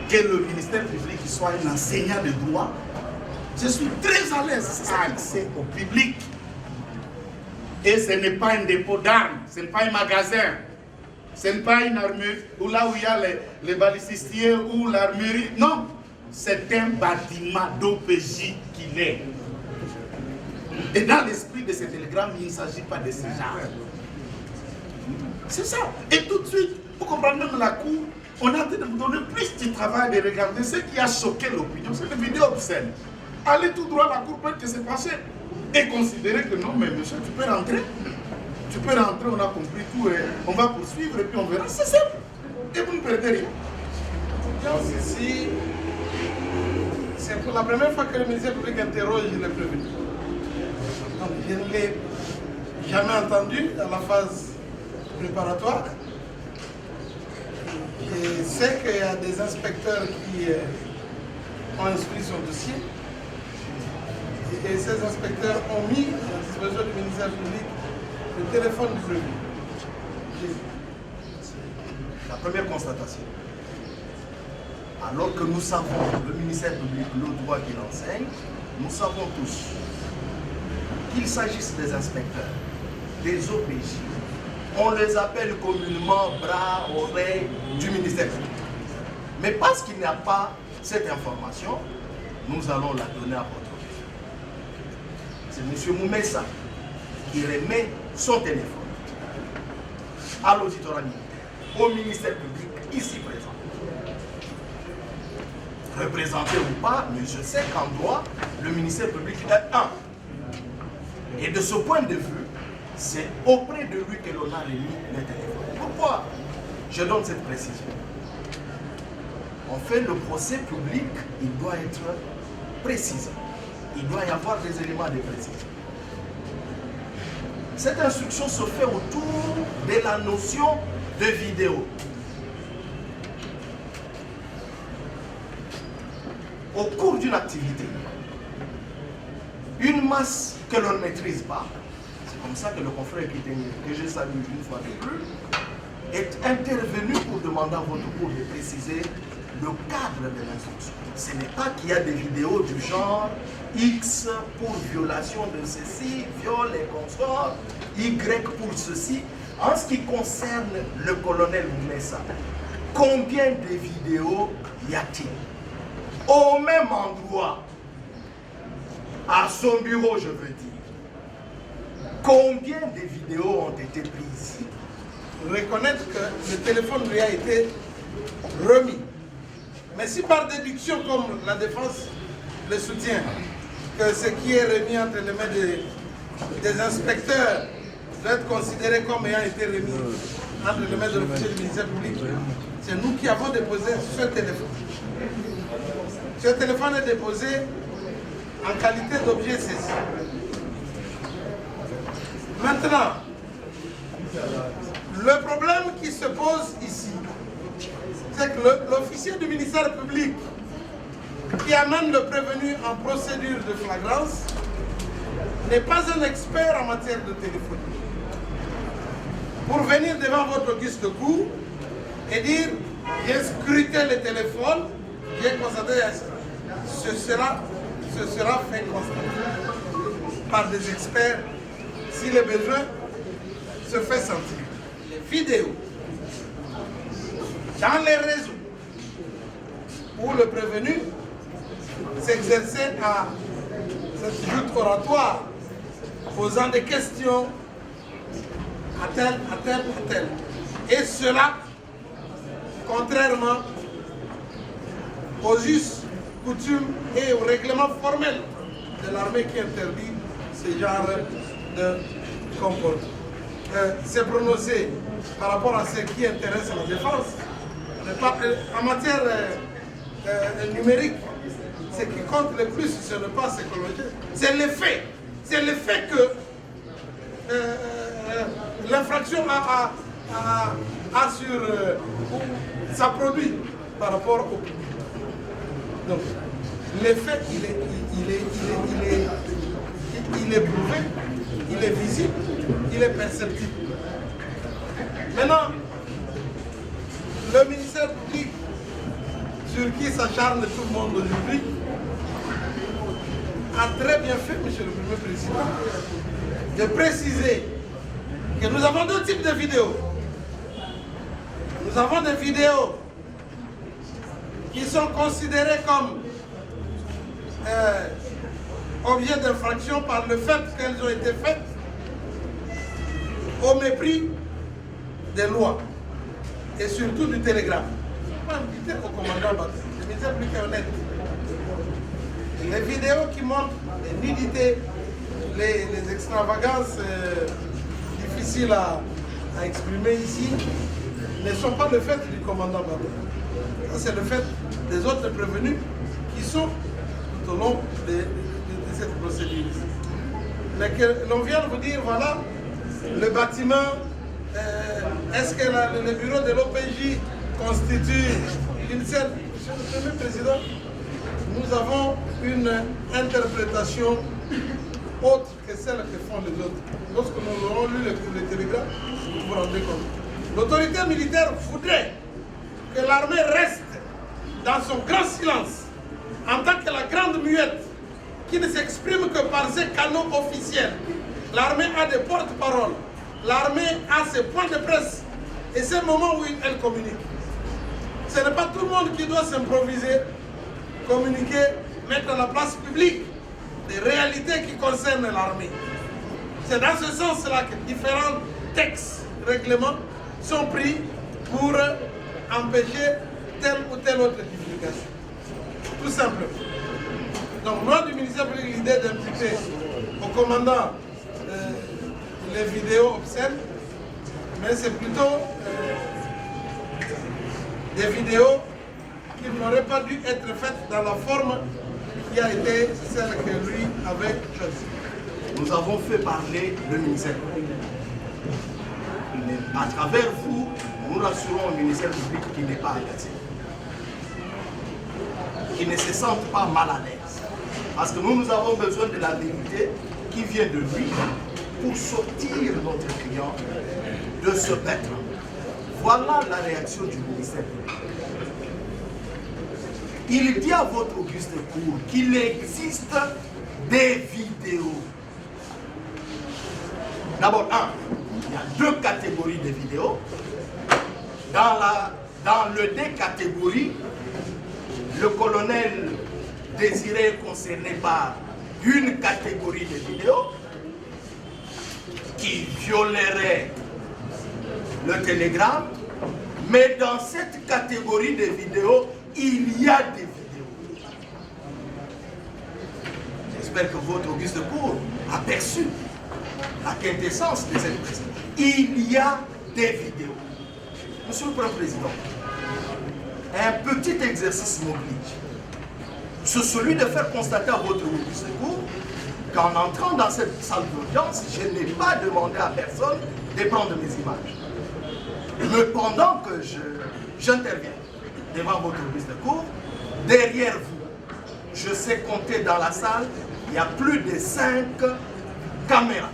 que le ministère public soit un enseignant de droit, je suis très à l'aise à accès au public. Et ce n'est pas un dépôt d'armes, ce n'est pas un magasin, ce n'est pas une armurerie, ou là où il y a les balisticiers ou l'armurerie. Non, c'est un bâtiment d'OPJ qu'il est. Et dans l'esprit de ce télégramme, il ne s'agit pas de ce genre. C'est ça. Et tout de suite, pour comprendre même la Cour, on a envie de vous donner plus du travail de regarder ce qui a choqué l'opinion. C'est une vidéo obscène. Allez tout droit à la Cour, peut-être que c'est passé. Et considérer que non, mais monsieur, tu peux rentrer. Tu peux rentrer, on a compris tout, et on va poursuivre et puis on verra. C'est simple. Et vous ne perdez rien. Ici, c'est pour la première fois que le ministère public interroge le prévenu. Donc, je ne l'ai jamais entendu dans la phase préparatoire. Je sais qu'il y a des inspecteurs qui ont instruit son dossier. Et ces inspecteurs ont mis à la disposition du ministère public le téléphone du prévenu. La première constatation. Alors que nous savons, le ministère public, le droit qu'il enseigne, nous savons tous qu'il s'agisse des inspecteurs, des OPJ, on les appelle communément bras, oreilles du ministère public. Mais parce qu'il n'y a pas cette information, nous allons la donner à votre avis. C'est M. Moumessa qui remet son téléphone à l'auditorat militaire, au ministère public, ici présent. Représenté ou pas, mais je sais qu'en droit, le ministère public est un. Et de ce point de vue, c'est auprès de lui que l'on a remis le téléphone. Pourquoi je donne cette précision? On fait le procès public, il doit être précis. Il doit y avoir des éléments de précision. Cette instruction se fait autour de la notion de vidéo. Au cours d'une activité, une masse que l'on ne maîtrise pas, c'est comme ça que le confrère que je salue une fois de plus, est intervenu pour demander à votre cour de préciser le cadre de l'instruction. Ce n'est pas qu'il y a des vidéos du genre X pour violation de ceci, viol et consorts, Y pour ceci. En ce qui concerne le colonel Moumessa, combien de vidéos y a-t-il? Au même endroit, à son bureau, je veux dire, combien de vidéos ont été prises? Reconnaître que le téléphone lui a été remis. Mais si par déduction, comme la défense le soutient, que ce qui est remis entre les mains des inspecteurs doit être considéré comme ayant été remis entre les mains de l'officier du ministère public, c'est nous qui avons déposé ce téléphone. Ce téléphone est déposé en qualité d'objet saisi. Maintenant, le problème qui se pose ici, c'est que l'officier du ministère public qui amène le prévenu en procédure de flagrance n'est pas un expert en matière de téléphonie. Pour venir devant votre auguste cour et dire j'ai scruté le téléphone, j'ai constaté, ce sera fait constater par des experts si le besoin se fait sentir. Les vidéos dans les réseaux où le prévenu s'exerçait à cette lutte oratoire, posant des questions à tel, à tel, à tel. Et cela, contrairement aux us, coutumes et au règlement formel de l'armée qui interdit ce genre de comportement. C'est prononcé par rapport à ce qui intéresse la défense. En matière numérique, ce qui compte le plus, ce n'est pas ce que l'on dit. C'est le fait que l'infraction ça produit par rapport au public. Donc, l'effet, il est prouvé, il est visible, il est perceptible. Maintenant, le ministère public, sur qui s'acharne tout le monde aujourd'hui, a très bien fait, Monsieur le Premier Président, de préciser que nous avons deux types de vidéos. Nous avons des vidéos qui sont considérées comme objets d'infraction par le fait qu'elles ont été faites au mépris des lois et surtout du télégramme. Je vais inviter au commandant Batou, le ministère public est honnête. Les vidéos qui montrent les nudités, les extravagances difficiles à exprimer ici ne sont pas le fait du commandant Batou. Ça, c'est le fait des autres prévenus qui sont tout au long de cette procédure. Mais que l'on vient de vous dire, voilà, le bâtiment, est-ce que le bureau de l'OPJ constitue une scène? Monsieur le Premier Président, nous avons une interprétation autre que celle que font les autres. Lorsque nous aurons lu le télégramme, vous vous rendez compte. L'autorité militaire voudrait que l'armée reste dans son grand silence, en tant que la grande muette, qui ne s'exprime que par ses canaux officiels. L'armée a des porte-paroles, l'armée a ses points de presse et ces moments où elle communique. Ce n'est pas tout le monde qui doit s'improviser, communiquer, mettre à la place publique des réalités qui concernent l'armée. C'est dans ce sens-là que différents textes, règlements sont pris pour empêcher telle ou telle autre divulgation. Tout simplement. Donc, loin du ministère public, l'idée d'imputer au commandant les vidéos obscènes, mais c'est plutôt des vidéos qui n'auraient pas dû être faites dans la forme qui a été celle que lui avait choisie. Nous avons fait parler le ministère public. À travers vous, nous rassurons le ministère public qui n'est pas agacé, qui ne se sente pas mal à l'aise. Parce que nous avons besoin de la vérité qui vient de lui pour sortir notre client de ce maître. Voilà la réaction du ministère public. Il dit à votre auguste cour qu'il existe des vidéos. D'abord, il y a deux catégories de vidéos. Dans le D catégorie, le colonel Désiré est concerné par une catégorie de vidéos qui violerait le télégramme, mais dans cette catégorie de vidéos, il y a des vidéos. J'espère que votre auguste cour a perçu la quintessence de cette question. Il y a des vidéos. Monsieur le Premier Président, un petit exercice m'oblige. C'est celui de faire constater à votre auguste cour qu'en entrant dans cette salle d'audience, je n'ai pas demandé à personne de prendre mes images. Mais pendant que j'interviens devant votre auguste cour, derrière vous, je sais compter dans la salle, il y a plus de 5 caméras.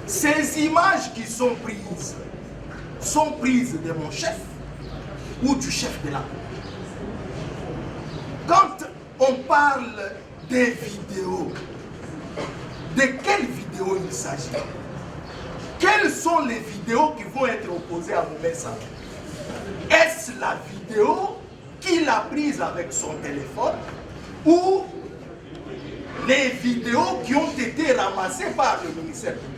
Ces images qui sont prises de mon chef ou du chef de l'armée. Quand on parle des vidéos, de quelles vidéos il s'agit? Quelles sont les vidéos qui vont être opposées à mon message? Est-ce la vidéo qu'il a prise avec son téléphone ou les vidéos qui ont été ramassées par le ministère public?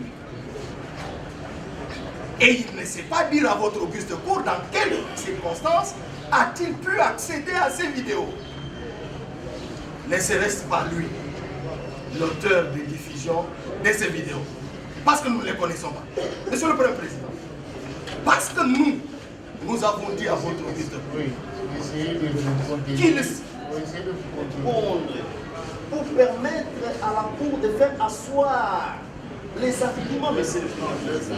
Et il ne sait pas dire à votre auguste cour dans quelles circonstances a-t-il pu accéder à ces vidéos. Ne serait-ce pas lui, l'auteur de diffusion de ces vidéos? Parce que nous ne les connaissons pas. Monsieur le Premier Président, parce que nous avons dit à votre auguste cour qu'il pour permettre à la cour de faire asseoir Les arguments, monsieur le président.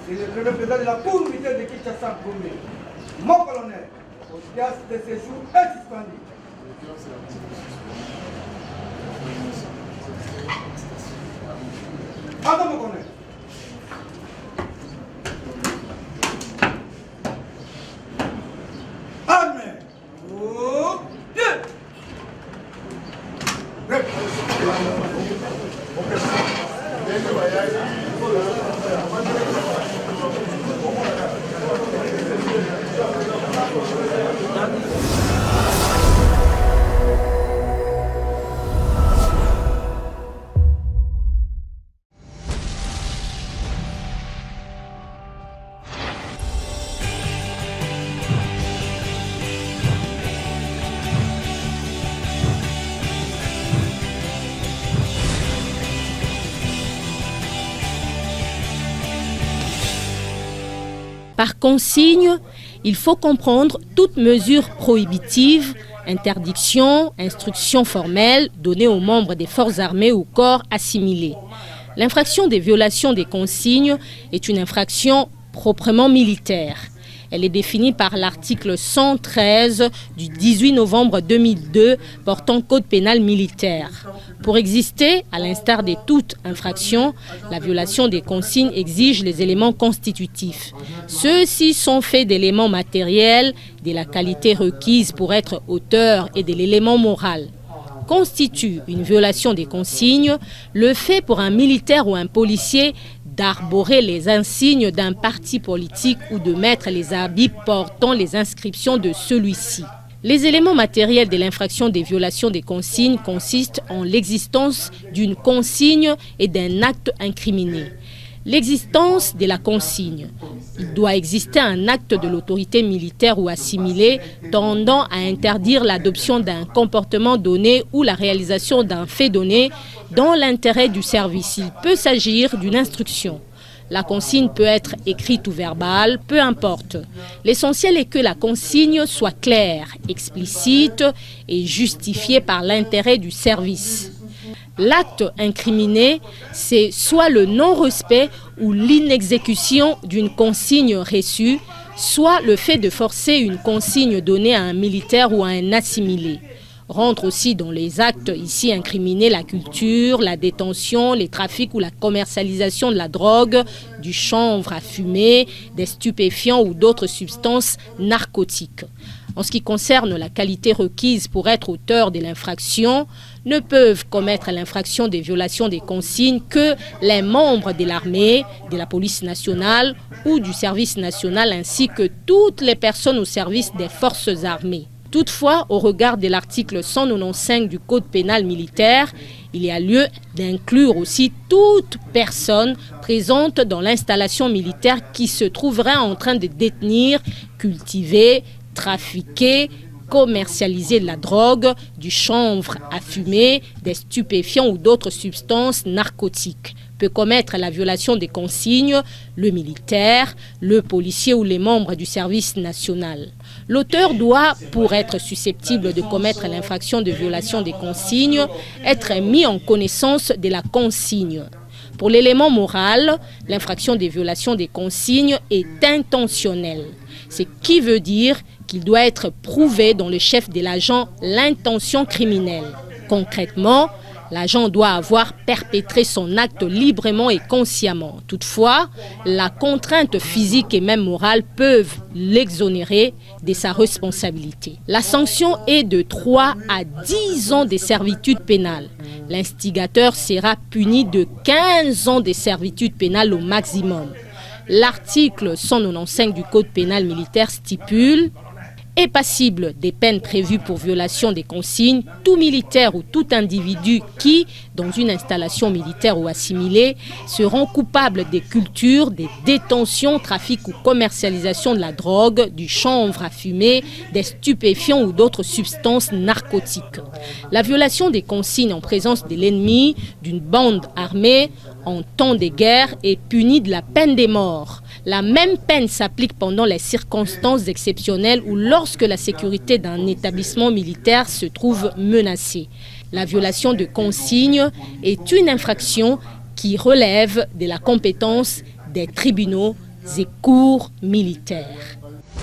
C'est le premier président de la Cour militaire de Kinshasa, Gombe. Mon colonel, audience de séjour est suspendue. Attends, mon colonel. Armée. Oh, Dieu. Par consigne, il faut comprendre toute mesure prohibitive, interdiction, instruction formelle donnée aux membres des forces armées ou corps assimilés. L'infraction des violations des consignes est une infraction proprement militaire. Elle est définie par l'article 113 du 18 novembre 2002 portant code pénal militaire. Pour exister, à l'instar de toute infraction, la violation des consignes exige les éléments constitutifs. Ceux-ci sont faits d'éléments matériels, de la qualité requise pour être auteur et de l'élément moral. Constitue une violation des consignes le fait pour un militaire ou un policier d'arborer les insignes d'un parti politique ou de mettre les habits portant les inscriptions de celui-ci. Les éléments matériels de l'infraction des violations des consignes consistent en l'existence d'une consigne et d'un acte incriminé. L'existence de la consigne. Il doit exister un acte de l'autorité militaire ou assimilée tendant à interdire l'adoption d'un comportement donné ou la réalisation d'un fait donné dans l'intérêt du service. Il peut s'agir d'une instruction. La consigne peut être écrite ou verbale, peu importe. L'essentiel est que la consigne soit claire, explicite et justifiée par l'intérêt du service. L'acte incriminé, c'est soit le non-respect ou l'inexécution d'une consigne reçue, soit le fait de forcer une consigne donnée à un militaire ou à un assimilé. Rentre aussi dans les actes ici incriminés la culture, la détention, les trafics ou la commercialisation de la drogue, du chanvre à fumer, des stupéfiants ou d'autres substances narcotiques. En ce qui concerne la qualité requise pour être auteur de l'infraction, ne peuvent commettre l'infraction des violations des consignes que les membres de l'armée, de la police nationale ou du service national ainsi que toutes les personnes au service des forces armées. Toutefois, au regard de l'article 195 du Code pénal militaire, il y a lieu d'inclure aussi toute personne présente dans l'installation militaire qui se trouverait en train de détenir, cultiver, trafiquer, commercialiser de la drogue, du chanvre à fumer, des stupéfiants ou d'autres substances narcotiques. Peut commettre la violation des consignes le militaire, le policier ou les membres du service national. L'auteur doit, pour être susceptible de commettre l'infraction de violation des consignes, être mis en connaissance de la consigne. Pour l'élément moral, l'infraction des violations des consignes est intentionnelle. Ce qui veut dire qu'il doit être prouvé dans le chef de l'agent l'intention criminelle. Concrètement, l'agent doit avoir perpétré son acte librement et consciemment. Toutefois, la contrainte physique et même morale peuvent l'exonérer de sa responsabilité. La sanction est de 3 à 10 ans de servitude pénale. L'instigateur sera puni de 15 ans de servitude pénale au maximum. L'article 195 du Code pénal militaire stipule: est passible des peines prévues pour violation des consignes. Tout militaire ou tout individu qui, dans une installation militaire ou assimilée, se rend coupable des cultures, des détentions, trafic ou commercialisation de la drogue, du chanvre à fumer, des stupéfiants ou d'autres substances narcotiques. La violation des consignes en présence de l'ennemi, d'une bande armée, en temps de guerre est punie de la peine des morts. La même peine s'applique pendant les circonstances exceptionnelles ou lorsque la sécurité d'un établissement militaire se trouve menacée. La violation de consignes est une infraction qui relève de la compétence des tribunaux et cours militaires.